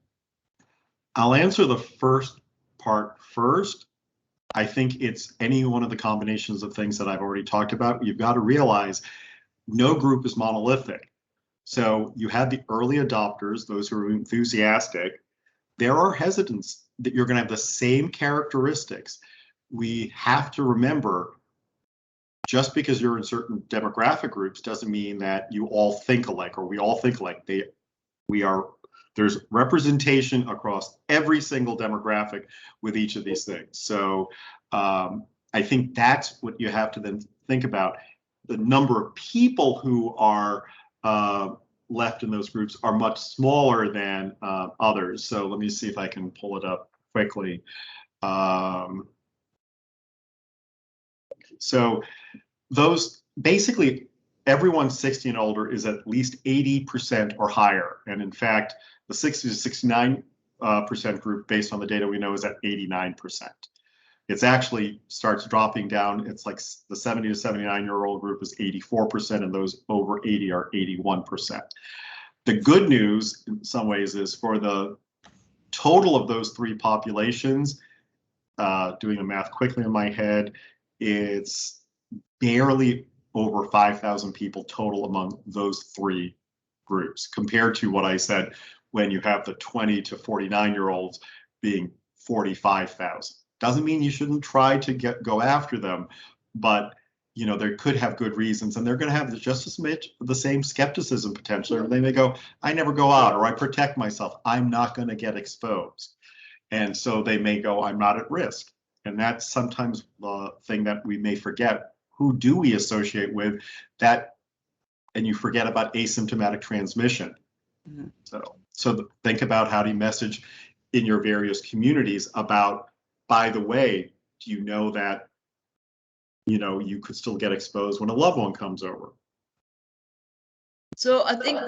I'll answer the first part first. I think it's any one of the combinations of things that I've already talked about. You've got to realize no group is monolithic. So you have the early adopters, those who are enthusiastic. There are hesitants that you're going to have the same characteristics. We have to remember, just because you're in certain demographic groups doesn't mean that you all think alike, or we all think alike. There's representation across every single demographic with each of these things. So I think that's what you have to then think about. The number of people who are left in those groups are much smaller than others. So let me see if I can pull it up quickly. So those, basically everyone 60 and older is at least 80% or higher. And in fact, the 60 to 69% group, based on the data we know, is at 89%. It's actually starts dropping down. It's like the 70 to 79-year-old group is 84%, and those over 80 are 81%. The good news in some ways is for the total of those three populations, doing the math quickly in my head, it's barely over 5,000 people total among those three groups, compared to what I said when you have the 20 to 49-year-olds being 45,000. Doesn't mean you shouldn't try to go after them, but you know, they could have good reasons, and they're going to have just as much the same skepticism potentially. Or they may go, I never go out, or I protect myself, I'm not going to get exposed. And so they may go, I'm not at risk. And that's sometimes the thing that we may forget. Who do we associate with that? And you forget about asymptomatic transmission. Mm-hmm. So think about how do you message in your various communities about, by the way, do you know that, you know, you could still get exposed when a loved one comes over? So I think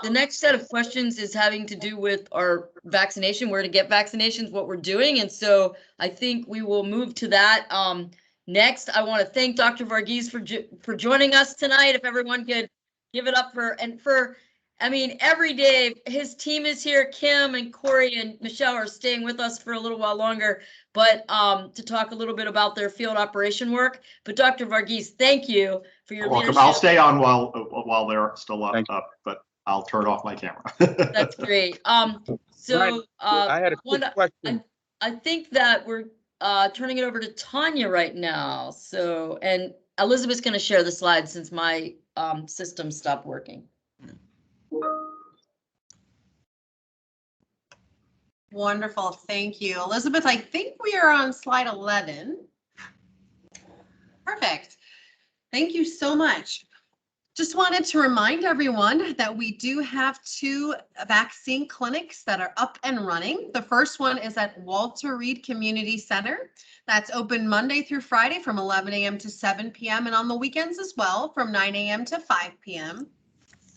the next set of questions is having to do with our vaccination, where to get vaccinations, what we're doing. And so I think we will move to that next. I want to thank Dr. Varghese for joining us tonight. If everyone could give it up I mean, every day his team is here. Kim and Corey and Michelle are staying with us for a little while longer, but to talk a little bit about their field operation work. But Dr. Varghese, thank you for your leadership. I'll stay on while they're still up, but I'll turn off my camera. That's great. So I had a quick question. I think that we're turning it over to Tanya right now. So, and Elizabeth's going to share the slides since my system stopped working. Wonderful, thank you. Elizabeth, I think we are on slide 11. Perfect. Thank you so much. Just wanted to remind everyone that we do have 2 vaccine clinics that are up and running. The first one is at Walter Reed Community Center. That's open Monday through Friday from 11 a.m. to 7 p.m. and on the weekends as well from 9 a.m. to 5 p.m.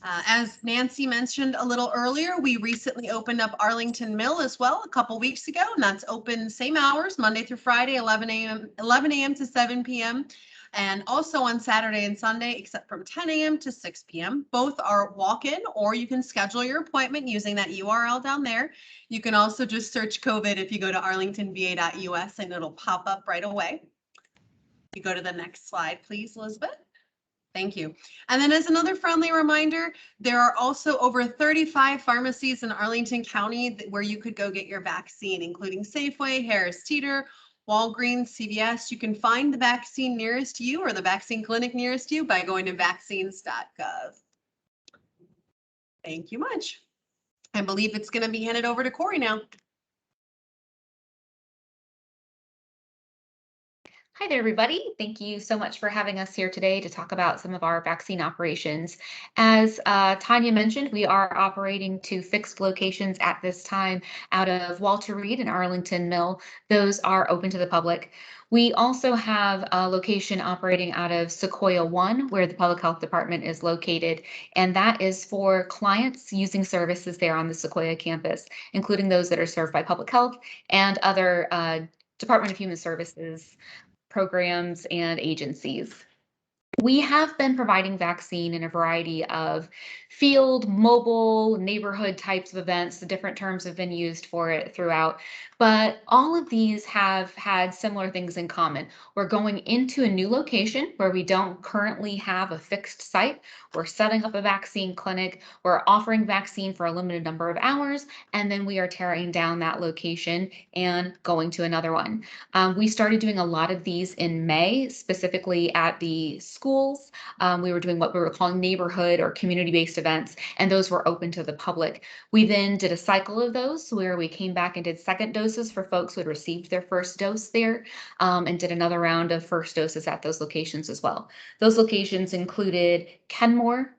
As Nancy mentioned a little earlier, we recently opened up Arlington Mill as well a couple weeks ago, and that's open same hours, Monday through Friday, 11 a.m. to 7 p.m. And also on Saturday and Sunday, except from 10 a.m. to 6 p.m. Both are walk-in, or you can schedule your appointment using that URL down there. You can also just search COVID if you go to arlingtonva.us and it'll pop up right away. You go to the next slide, please, Elizabeth. Thank you. And then as another friendly reminder, there are also over 35 pharmacies in Arlington County where you could go get your vaccine, including Safeway, Harris Teeter, Walgreens, CVS. You can find the vaccine nearest you or the vaccine clinic nearest you by going to vaccines.gov. Thank you much. I believe it's going to be handed over to Corey now. Hi there, everybody. Thank you so much for having us here today to talk about some of our vaccine operations. As Tanya mentioned, we are operating 2 fixed locations at this time out of Walter Reed and Arlington Mill. Those are open to the public. We also have a location operating out of Sequoia 1, where the Public Health Department is located, and that is for clients using services there on the Sequoia campus, including those that are served by Public Health and other Department of Human Services programs and agencies. We have been providing vaccine in a variety of field, mobile, neighborhood types of events. The different terms have been used for it throughout, but all of these have had similar things in common. We're going into a new location where we don't currently have a fixed site. We're setting up a vaccine clinic. We're offering vaccine for a limited number of hours, and then we are tearing down that location and going to another one. We started doing a lot of these in May, specifically at the schools. We were doing what we were calling neighborhood or community-based events, and those were open to the public. We then did a cycle of those where we came back and did second doses for folks who had received their first dose there, and did another round of first doses at those locations as well. Those locations included Kenmore,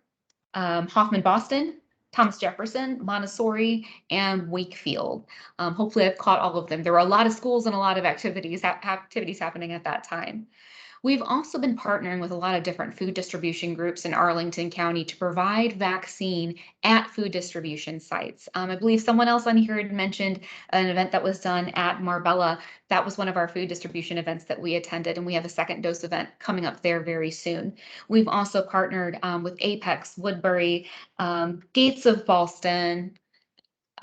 Hoffman Boston, Thomas Jefferson, Montessori, and Wakefield. Hopefully I've caught all of them. There were a lot of schools and a lot of activities happening at that time. We've also been partnering with a lot of different food distribution groups in Arlington County to provide vaccine at food distribution sites. I believe someone else on here had mentioned an event that was done at Marbella. That was one of our food distribution events that we attended, and we have a second dose event coming up there very soon. We've also partnered with Apex, Woodbury, Gates of Ballston,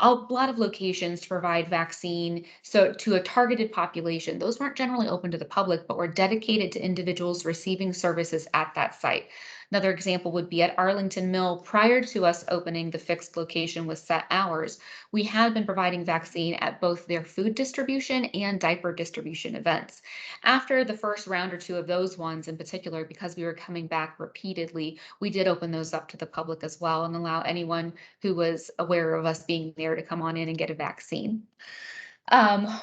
a lot of locations to provide vaccine to a targeted population. Those weren't generally open to the public, but were dedicated to individuals receiving services at that site. Another example would be at Arlington Mill. Prior to us opening the fixed location with set hours, we had been providing vaccine at both their food distribution and diaper distribution events. After the first round or 2 of those ones in particular, because we were coming back repeatedly, we did open those up to the public as well and allow anyone who was aware of us being there to come on in and get a vaccine.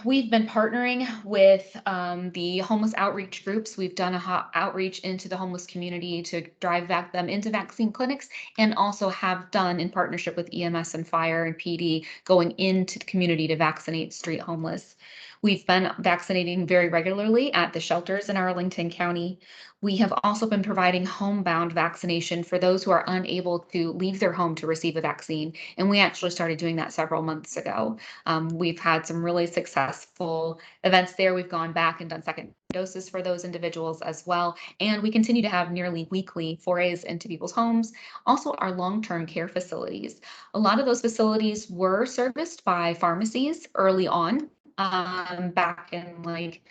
We've been partnering with the homeless outreach groups. We've done a outreach into the homeless community to drive them into vaccine clinics, and also have done in partnership with EMS and fire and PD going into the community to vaccinate street homeless. We've been vaccinating very regularly at the shelters in Arlington County. We have also been providing homebound vaccination for those who are unable to leave their home to receive a vaccine. And we actually started doing that several months ago. We've had some really successful events there. We've gone back and done second doses for those individuals as well. And we continue to have nearly weekly forays into people's homes. Also, our long-term care facilities. A lot of those facilities were serviced by pharmacies early on, back in like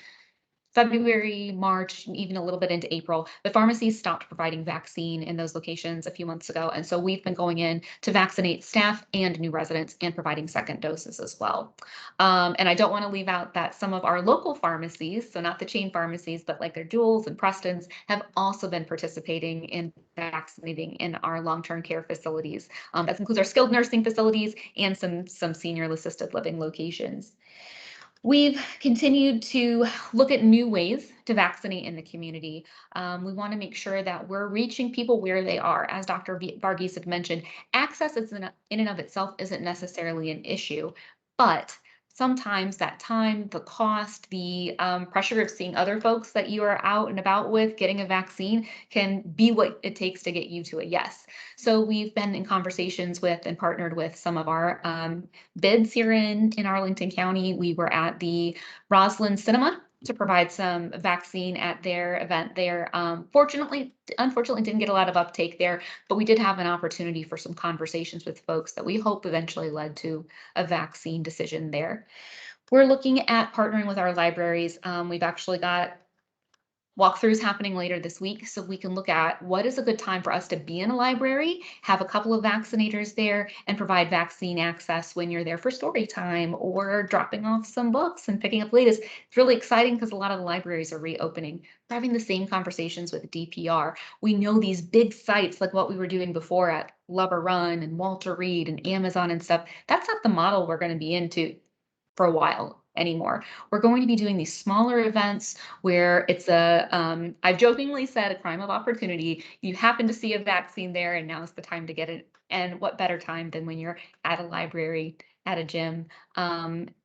February, March, even a little bit into April, but pharmacies stopped providing vaccine in those locations a few months ago. And so we've been going in to vaccinate staff and new residents and providing second doses as well. And I don't want to leave out that some of our local pharmacies, so not the chain pharmacies, but like their JULs and Prestons, have also been participating in vaccinating in our long-term care facilities. That includes our skilled nursing facilities and some senior assisted living locations. We've continued to look at new ways to vaccinate in the community. We want to make sure that we're reaching people where they are. As Dr. Varghese had mentioned, access in and of itself isn't necessarily an issue, but sometimes that time, the cost, the pressure of seeing other folks that you are out and about with getting a vaccine can be what it takes to get you to a yes. So we've been in conversations with and partnered with some of our bids here in Arlington County. We were at the Roslyn Cinema to provide some vaccine at their event there. Unfortunately, didn't get a lot of uptake there, but we did have an opportunity for some conversations with folks that we hope eventually led to a vaccine decision there. We're looking at partnering with our libraries. We've actually got walkthroughs happening later this week, so we can look at what is a good time for us to be in a library, have a couple of vaccinators there, and provide vaccine access when you're there for story time or dropping off some books and picking up latest. It's really exciting because a lot of the libraries are reopening. We're having the same conversations with DPR. We know these big sites like what we were doing before at Lover Run and Walter Reed and Amazon and stuff. That's not the model we're going to be into for a while anymore. We're going to be doing these smaller events where it's I've jokingly said a crime of opportunity. You happen to see a vaccine there and now's the time to get it. And what better time than when you're at a library, at a gym,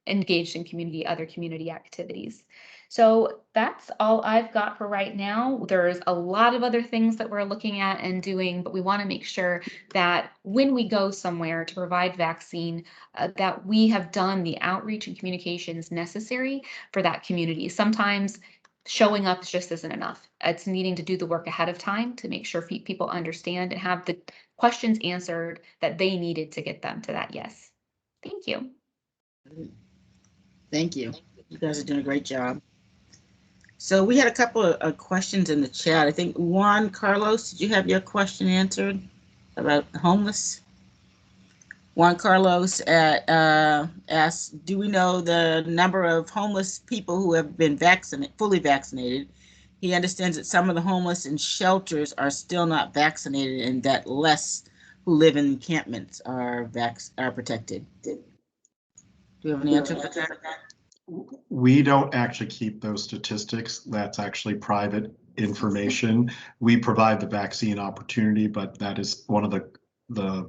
engaged in other community activities. So that's all I've got for right now. There's a lot of other things that we're looking at and doing, but we want to make sure that when we go somewhere to provide vaccine, that we have done the outreach and communications necessary for that community. Sometimes showing up just isn't enough. It's needing to do the work ahead of time to make sure people understand and have the questions answered that they needed to get them to that yes. Thank you. Thank you. You guys are doing a great job. So we had a couple of questions in the chat. I think Juan Carlos, did you have your question answered about the homeless? Juan Carlos asked, do we know the number of homeless people who have been fully vaccinated? He understands that some of the homeless in shelters are still not vaccinated and that less who live in encampments are protected. Do you have an answer for that? We don't actually keep those statistics. That's actually private information. We provide the vaccine opportunity, but that is one of the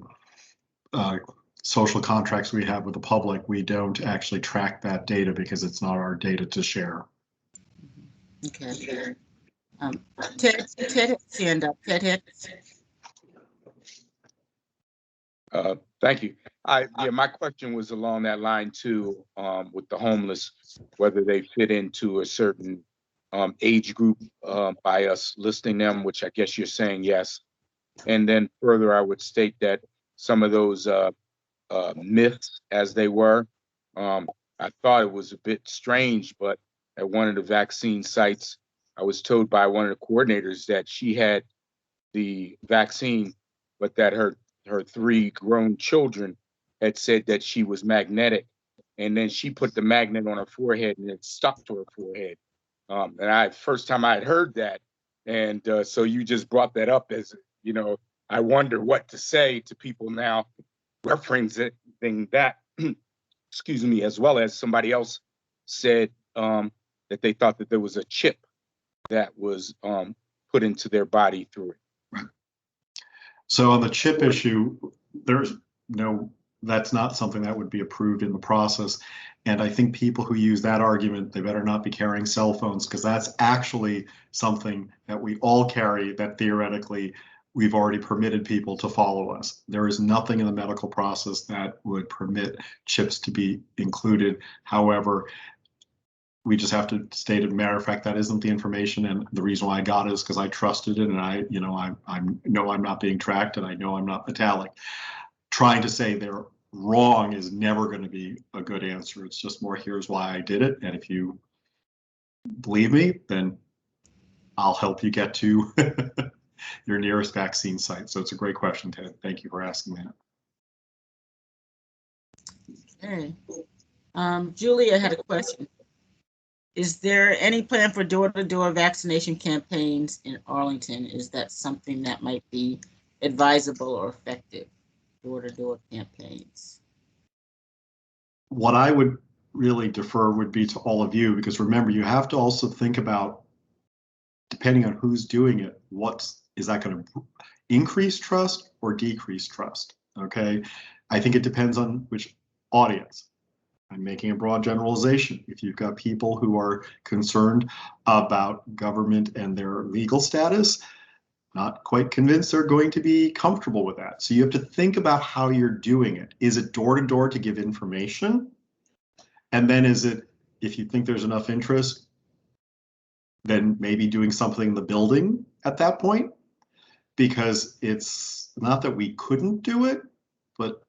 social contracts we have with the public. We don't actually track that data because it's not our data to share. Okay. Ted has hand up. Ted Hicks. Thank you. My question was along that line too, with the homeless, whether they fit into a certain age group by us listing them, which I guess you're saying yes. And then further, I would state that some of those myths, as they were, I thought it was a bit strange, but at one of the vaccine sites, I was told by one of the coordinators that she had the vaccine, but that her 3 grown children had said that she was magnetic, and then she put the magnet on her forehead and it stuck to her forehead. And first time I had heard that, and so you just brought that up as, I wonder what to say to people now, referencing that, excuse me, as well as somebody else said that they thought that there was a chip that was put into their body through it. So on the chip issue, that's not something that would be approved in the process. And I think people who use that argument, they better not be carrying cell phones, because that's actually something that we all carry that theoretically we've already permitted people to follow us. There is nothing in the medical process that would permit chips to be included. However, we just have to state, as a matter of fact, that isn't the information, and the reason why I got it is because I trusted it, and I know I'm not being tracked, and I know I'm not metallic. Trying to say they're wrong is never going to be a good answer. It's just more, here's why I did it, and if you believe me, then I'll help you get to your nearest vaccine site. So it's a great question, Ted. Thank you for asking that. Okay. Julia had a question. Is there any plan for door-to-door vaccination campaigns in Arlington? Is that something that might be advisable or effective? Door-to-door campaigns. What I would really defer would be to all of you, because remember, you have to also think about, depending on who's doing it, is that going to increase trust or decrease trust? Okay, I think it depends on which audience. I'm making a broad generalization. If you've got people who are concerned about government and their legal status, not quite convinced they're going to be comfortable with that. So you have to think about how you're doing it. Is it door to door to give information? And then is it, if you think there's enough interest, then maybe doing something in the building at that point, because it's not that we couldn't do it, but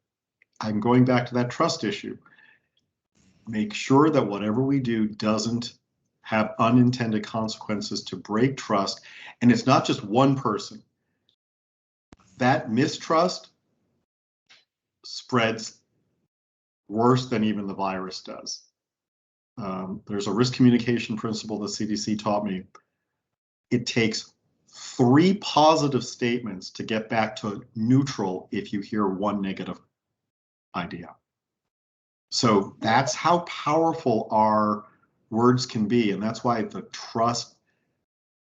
I'm going back to that trust issue. Make sure that whatever we do doesn't have unintended consequences to break trust. And it's not just one person. That mistrust spreads worse than even the virus does. There's a risk communication principle the CDC taught me. It takes 3 positive statements to get back to neutral if you hear one negative idea. So that's how powerful our words can be. And that's why the trust,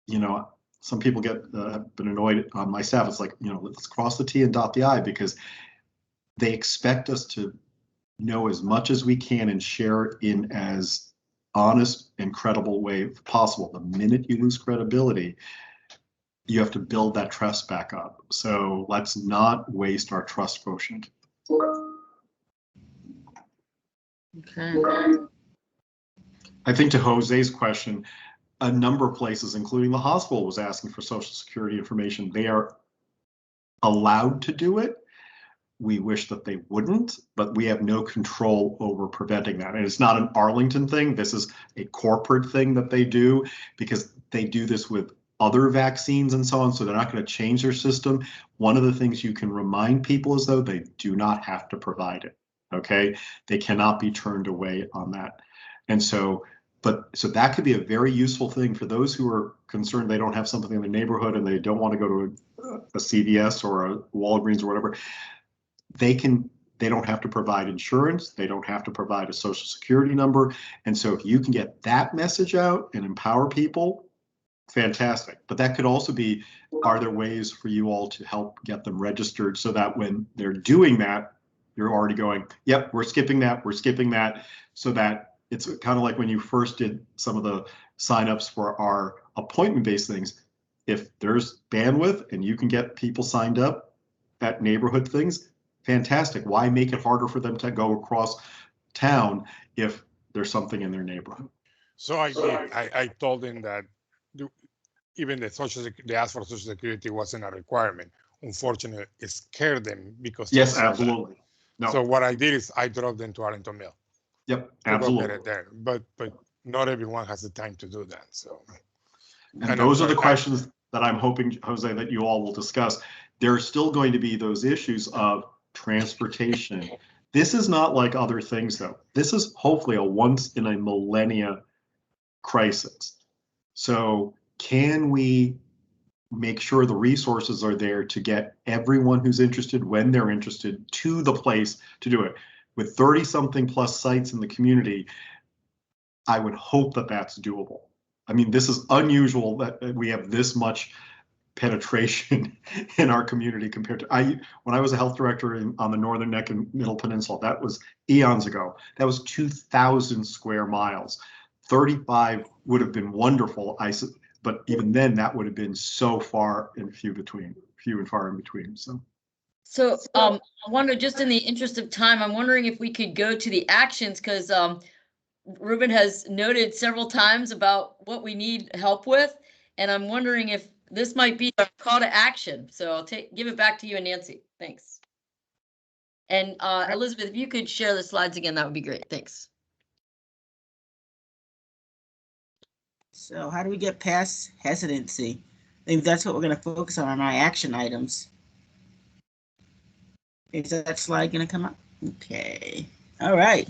you know, some people get been annoyed on my staff. It's like, you know, let's cross the T and dot the I, because they expect us to know as much as we can and share it in as honest and credible way possible. The minute you lose credibility, you have to build that trust back up. So let's not waste our trust quotient. Okay. I think to Jose's question, a number of places, including the hospital, was asking for Social Security information. They are allowed to do it. We wish that they wouldn't, but we have no control over preventing that. And it's not an Arlington thing. This is a corporate thing that they do, because they do this with other vaccines and so on. So they're not going to change their system. One of the things you can remind people is, though, they do not have to provide it. Okay, they cannot be turned away on that. And so, so that could be a very useful thing for those who are concerned they don't have something in the neighborhood and they don't want to go to a CVS or a Walgreens or whatever. They don't have to provide insurance. They don't have to provide a Social Security number. And so if you can get that message out and empower people, fantastic. But that could also be, are there ways for you all to help get them registered so that when they're doing that, you're already going, yep, we're skipping that, so that it's kind of like when you first did some of the signups for our appointment-based things. If there's bandwidth and you can get people signed up at neighborhood things, fantastic. Why make it harder for them to go across town if there's something in their neighborhood? So I did. I told them that even the ask for Social Security wasn't a requirement. Unfortunately, it scared them because yes, absolutely. No. So what I did is I drove them to Arlington Mill. Yep, absolutely. Get it there, but not everyone has the time to do that. So, and those are the questions that I'm hoping, Jose, that you all will discuss. There are still going to be those issues of transportation. This is not like other things, though. This is hopefully a once in a millennia crisis. So can we make sure the resources are there to get everyone who's interested, when they're interested, to the place to do it? With 30-something plus sites in the community, I would hope that that's doable. I mean, this is unusual that we have this much penetration in our community compared to when I was a health director on the Northern Neck and Middle Peninsula. That was eons ago. That was 2,000 square miles. 35 would have been wonderful. But even then, that would have been so far and few and far in between. So I wonder, just in the interest of time, I'm wondering if we could go to the actions, because Ruben has noted several times about what we need help with, and I'm wondering if this might be a call to action. So I'll give it back to you and Nancy. Thanks. And Elizabeth, if you could share the slides again, that would be great. Thanks. So how do we get past hesitancy? I think that's what we're going to focus on our action items. Is that slide going to come up? Okay. All right.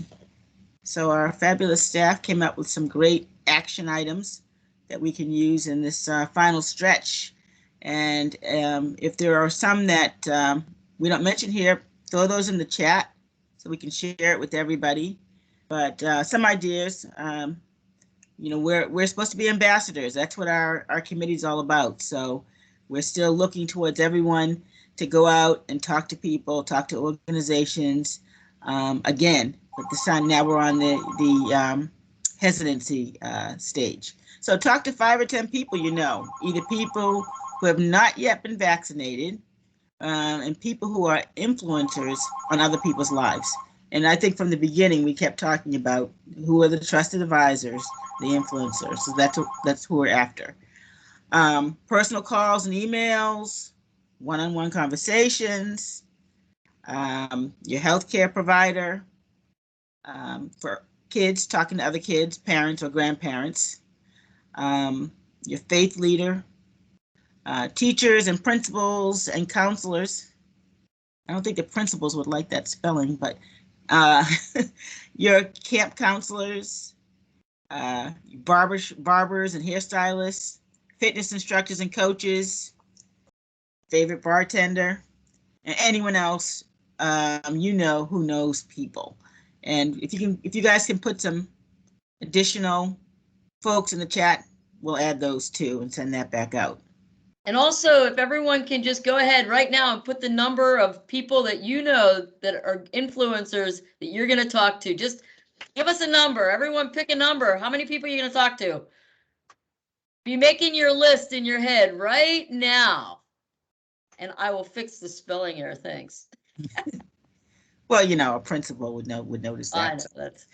So our fabulous staff came up with some great action items that we can use in this final stretch. And if there are some that we don't mention here, throw those in the chat so we can share it with everybody. But some ideas, you know, we're supposed to be ambassadors. That's what our committee is all about. So we're still looking towards everyone to go out and talk to people, talk to organizations. Again, but this time now we're on the hesitancy stage. So talk to 5 or 10 people you know, either people who have not yet been vaccinated and people who are influencers on other people's lives. And I think from the beginning, we kept talking about who are the trusted advisors, the influencers. So that's who we're after. Personal calls and emails, one-on-one conversations, your healthcare provider, for kids, talking to other kids, parents or grandparents, your faith leader, teachers and principals and counselors. I don't think the principals would like that spelling, but your camp counselors, barbers and hairstylists, fitness instructors and coaches, favorite bartender, and anyone else who knows people. And if you guys can put some additional folks in the chat, we'll add those too and send that back out. And also, if everyone can just go ahead right now and put the number of people that you know that are influencers that you're going to talk to. Just give us a number. Everyone pick a number. How many people are you going to talk to? Be making your list in your head right now. And I will fix the spelling error. Thanks. Well, a principal would notice that. I know, that's.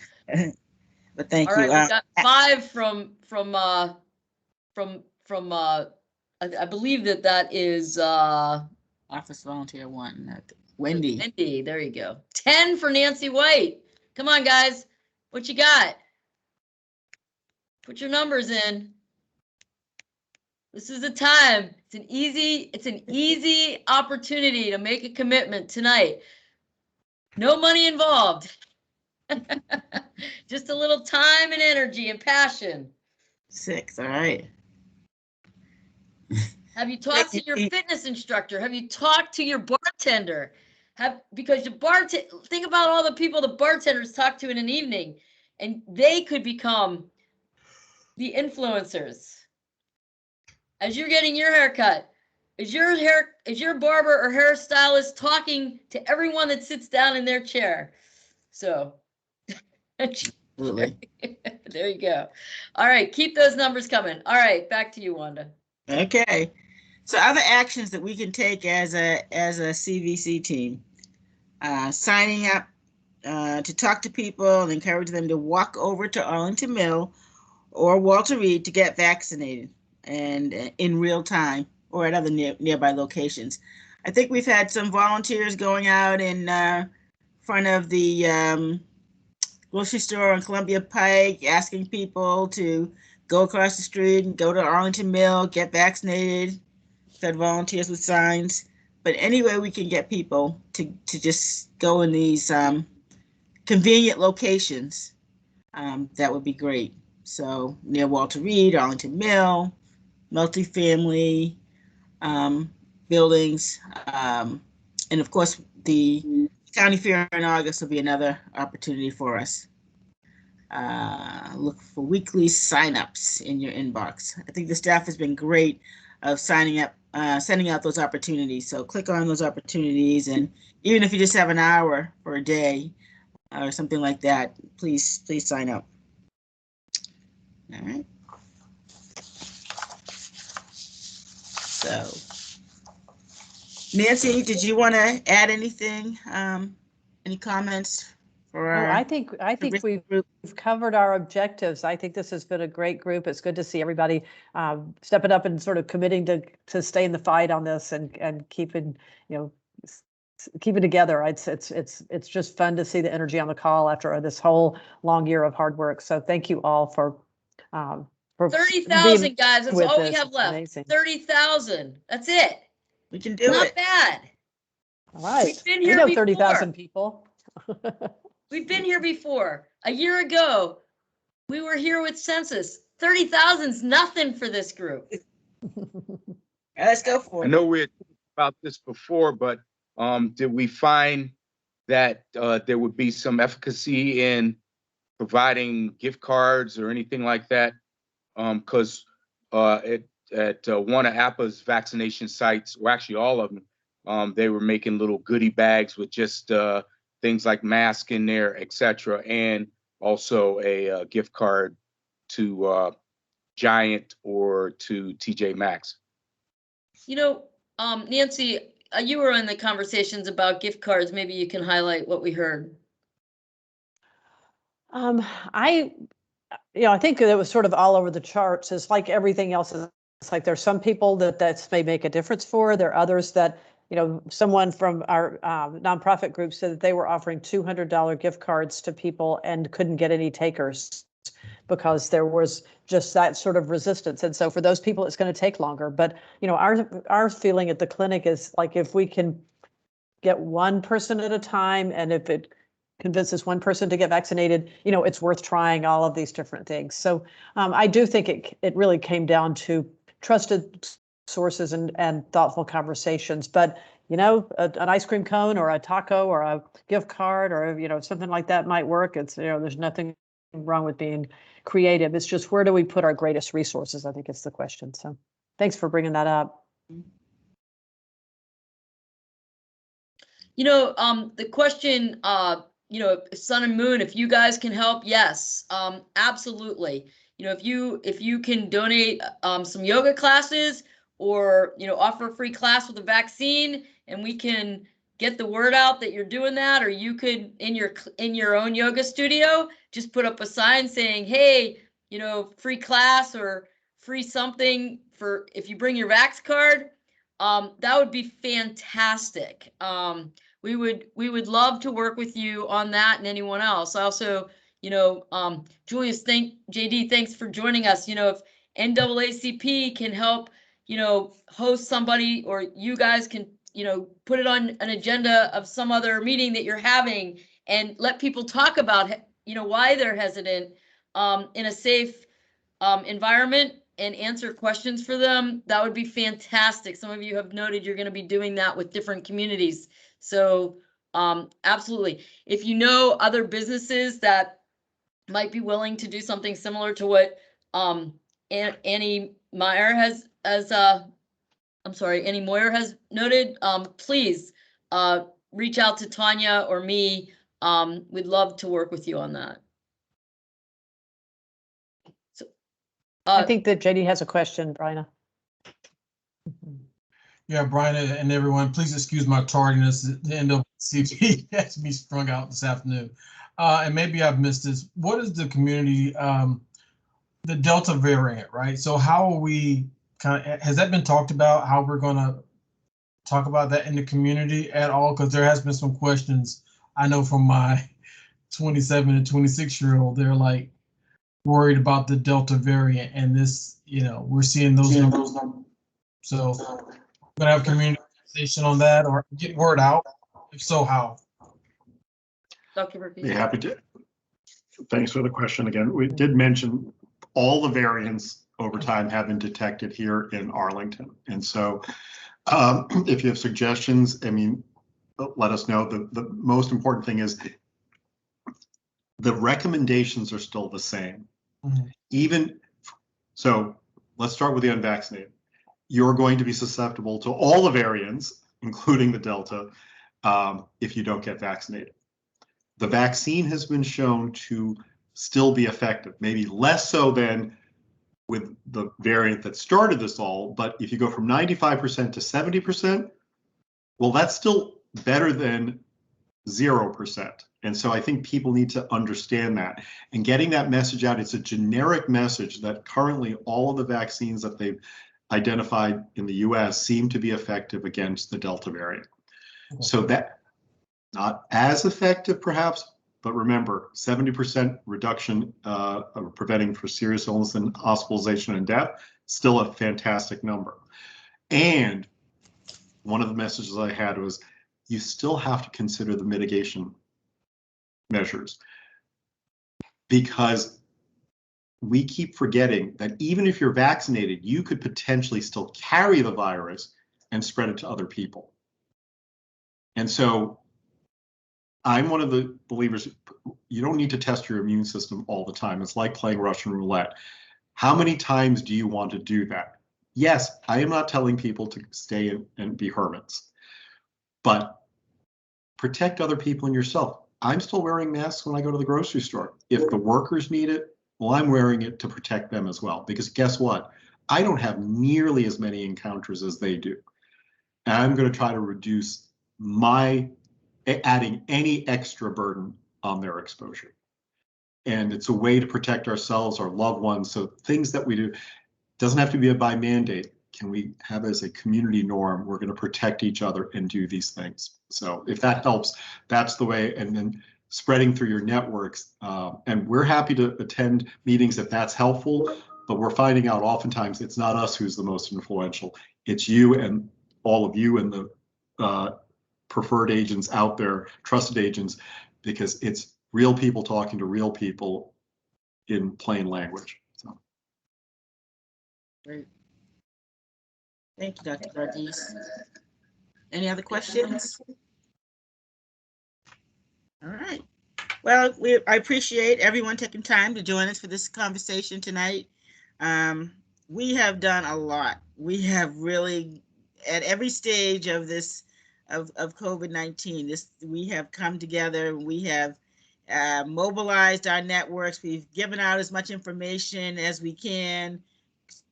But thank All you. right, we got 5 from I believe that is Office volunteer 1, Wendy. Wendy, there you go. 10 for Nancy White. Come on, guys. What you got? Put your numbers in. This is the time. It's an easy opportunity to make a commitment tonight. No money involved. Just a little time and energy and passion. 6, all right. Have you talked to your fitness instructor? Have you talked to your bartender? Because think about all the people the bartenders talk to in an evening, and they could become the influencers. As you're getting your haircut, is your barber or hairstylist talking to everyone that sits down in their chair? So Absolutely. there you go. All right, keep those numbers coming. All right, back to you, Wanda. Okay. So other actions that we can take as a CVC team, signing up to talk to people and encourage them to walk over to Arlington Mill or Walter Reed to get vaccinated, and in real time or at other nearby locations. I think we've had some volunteers going out in front of the grocery store on Columbia Pike, asking people to go across the street and go to Arlington Mill, get vaccinated. Had volunteers with signs, but anyway, we can get people to just go in these convenient locations. That would be great. So near Walter Reed, Arlington Mill, multifamily buildings, and of course the county fair in August will be another opportunity for us. Look for weekly signups in your inbox. I think the staff has been great of signing up, sending out those opportunities. So click on those opportunities, and even if you just have an hour for a day or something like that, please sign up. All right. So, Nancy, did you want to add anything? Any comments for our? I think we've covered our objectives. I think this has been a great group. It's good to see everybody stepping up and sort of committing to stay in the fight on this and keeping together. It's just fun to see the energy on the call after this whole long year of hard work. So thank you all for 30,000 guys. That's all we have left. Amazing. 30,000. That's it. We can do Not it. bad. All right. We've been here before. 30,000 people. We've been here before. A year ago, we were here with census. 30,000 is nothing for this group. Let's go for it. I know we had talked about this before, but did we find that there would be some efficacy in providing gift cards or anything like that? Because at one of APA's vaccination sites, or actually all of them, they were making little goodie bags with just things like masks in there, etc., and also a gift card to Giant or to TJ Maxx. Nancy, you were in the conversations about gift cards. Maybe you can highlight what we heard. I, I think that it was sort of all over the charts. It's like everything else. It's like there's some people that may make a difference for. There are others that, someone from our nonprofit group said that they were offering $200 gift cards to people and couldn't get any takers because there was just that sort of resistance. And so for those people, it's going to take longer. But, our feeling at the clinic is like if we can get one person at a time, and if it convinces one person to get vaccinated, it's worth trying all of these different things. So I do think it really came down to trusted sources and thoughtful conversations. But an ice cream cone or a taco or a gift card or something like that might work. It's there's nothing wrong with being creative. It's just, where do we put our greatest resources? I think it's the question. So thanks for bringing that up. The question, Sun and Moon, if you guys can help, yes, absolutely. If you can donate some yoga classes or offer a free class with a vaccine, and we can get the word out that you're doing that, or you could in your own yoga studio just put up a sign saying, hey, free class or free something for if you bring your Vax card. That would be fantastic. We would love to work with you on that and anyone else. Also, Julius, JD, thanks for joining us. If NAACP can help, host somebody, or you guys can, put it on an agenda of some other meeting that you're having and let people talk about, why they're hesitant in a safe environment and answer questions for them, that would be fantastic. Some of you have noted you're going to be doing that with different communities. So absolutely. If you know other businesses that might be willing to do something similar to what Annie Moyer has noted, please reach out to Tanya or me. We'd love to work with you on that. So, I think that JD has a question, Bryna. Yeah, Bryna and everyone, please excuse my tardiness. The NAACP has me strung out this afternoon. And maybe I've missed this. What is the community, the Delta variant, right? So how are we has that been talked about, how we're going to talk about that in the community at all? Because there has been some questions. I know from my 27 and 26-year-old, they're like worried about the Delta variant, and this, we're seeing those numbers. So we're going to have community conversation on that, or get word out. If so, how? Dr. Murphy. Be happy to. Thanks for the question again. We did mention all the variants over time have been detected here in Arlington. And so if you have suggestions, let us know. The most important thing is the recommendations are still the same. Mm-hmm. So let's start with the unvaccinated. You're going to be susceptible to all the variants, including the Delta, if you don't get vaccinated. The vaccine has been shown to still be effective, maybe less so than with the variant that started this all, but if you go from 95% to 70%, well, that's still better than 0%. And so I think people need to understand that. And getting that message out, it's a generic message that currently all of the vaccines that they've identified in the US seem to be effective against the Delta variant. Okay. So that, not as effective perhaps, but remember, 70% reduction of preventing for serious illness and hospitalization and death, still a fantastic number. And one of the messages I had was, you still have to consider the mitigation measures, because we keep forgetting that even if you're vaccinated, you could potentially still carry the virus and spread it to other people. And so I'm one of the believers, you don't need to test your immune system all the time. It's like playing Russian roulette. How many times do you want to do that? Yes, I am not telling people to stay in and be hermits, but protect other people and yourself. I'm still wearing masks when I go to the grocery store. If the workers need it, well, I'm wearing it to protect them as well, because guess what? I don't have nearly as many encounters as they do. And I'm going to try to reduce adding any extra burden on their exposure. and it's a way to protect ourselves, our loved ones. So things that we do, doesn't have to be by mandate. Can we have as a community norm, we're going to protect each other and do these things. So if that helps, that's the way. And then spreading through your networks. And we're happy to attend meetings if that's helpful, but we're finding out oftentimes it's not us who's the most influential. It's you and all of you and the preferred agents out there, trusted agents, because it's real people talking to real people in plain language. So. Great. Thank you, Dr. Varghese. Any other questions? All right. Well, I appreciate everyone taking time to join us for this conversation tonight. We have done a lot. We have really, at every stage of this, of COVID-19, we have come together. We have mobilized our networks. We've given out as much information as we can,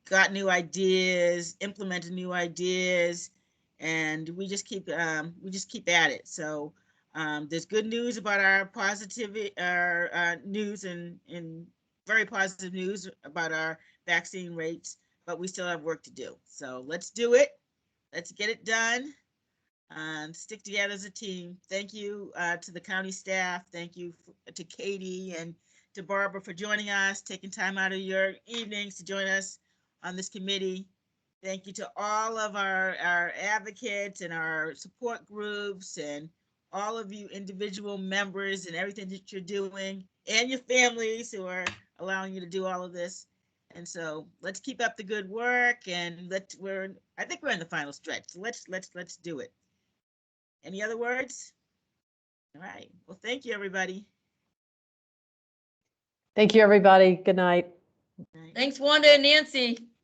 got new ideas, implemented new ideas, and we just keep at it. So there's good news about our positivity, our news and very positive news about our vaccine rates, but we still have work to do. So let's do it. Let's get it done and stick together as a team. Thank you to the county staff. Thank you to Katie and to Barbara for joining us, taking time out of your evenings to join us on this committee. Thank you to all of our advocates and our support groups and all of you individual members and everything that you're doing, and your families who are allowing you to do all of this. And so let's keep up the good work, and I think we're in the final stretch. So let's do it. Any other words? All right. Well, thank you, everybody. Thank you, everybody. Good night. Thanks, Wanda and Nancy.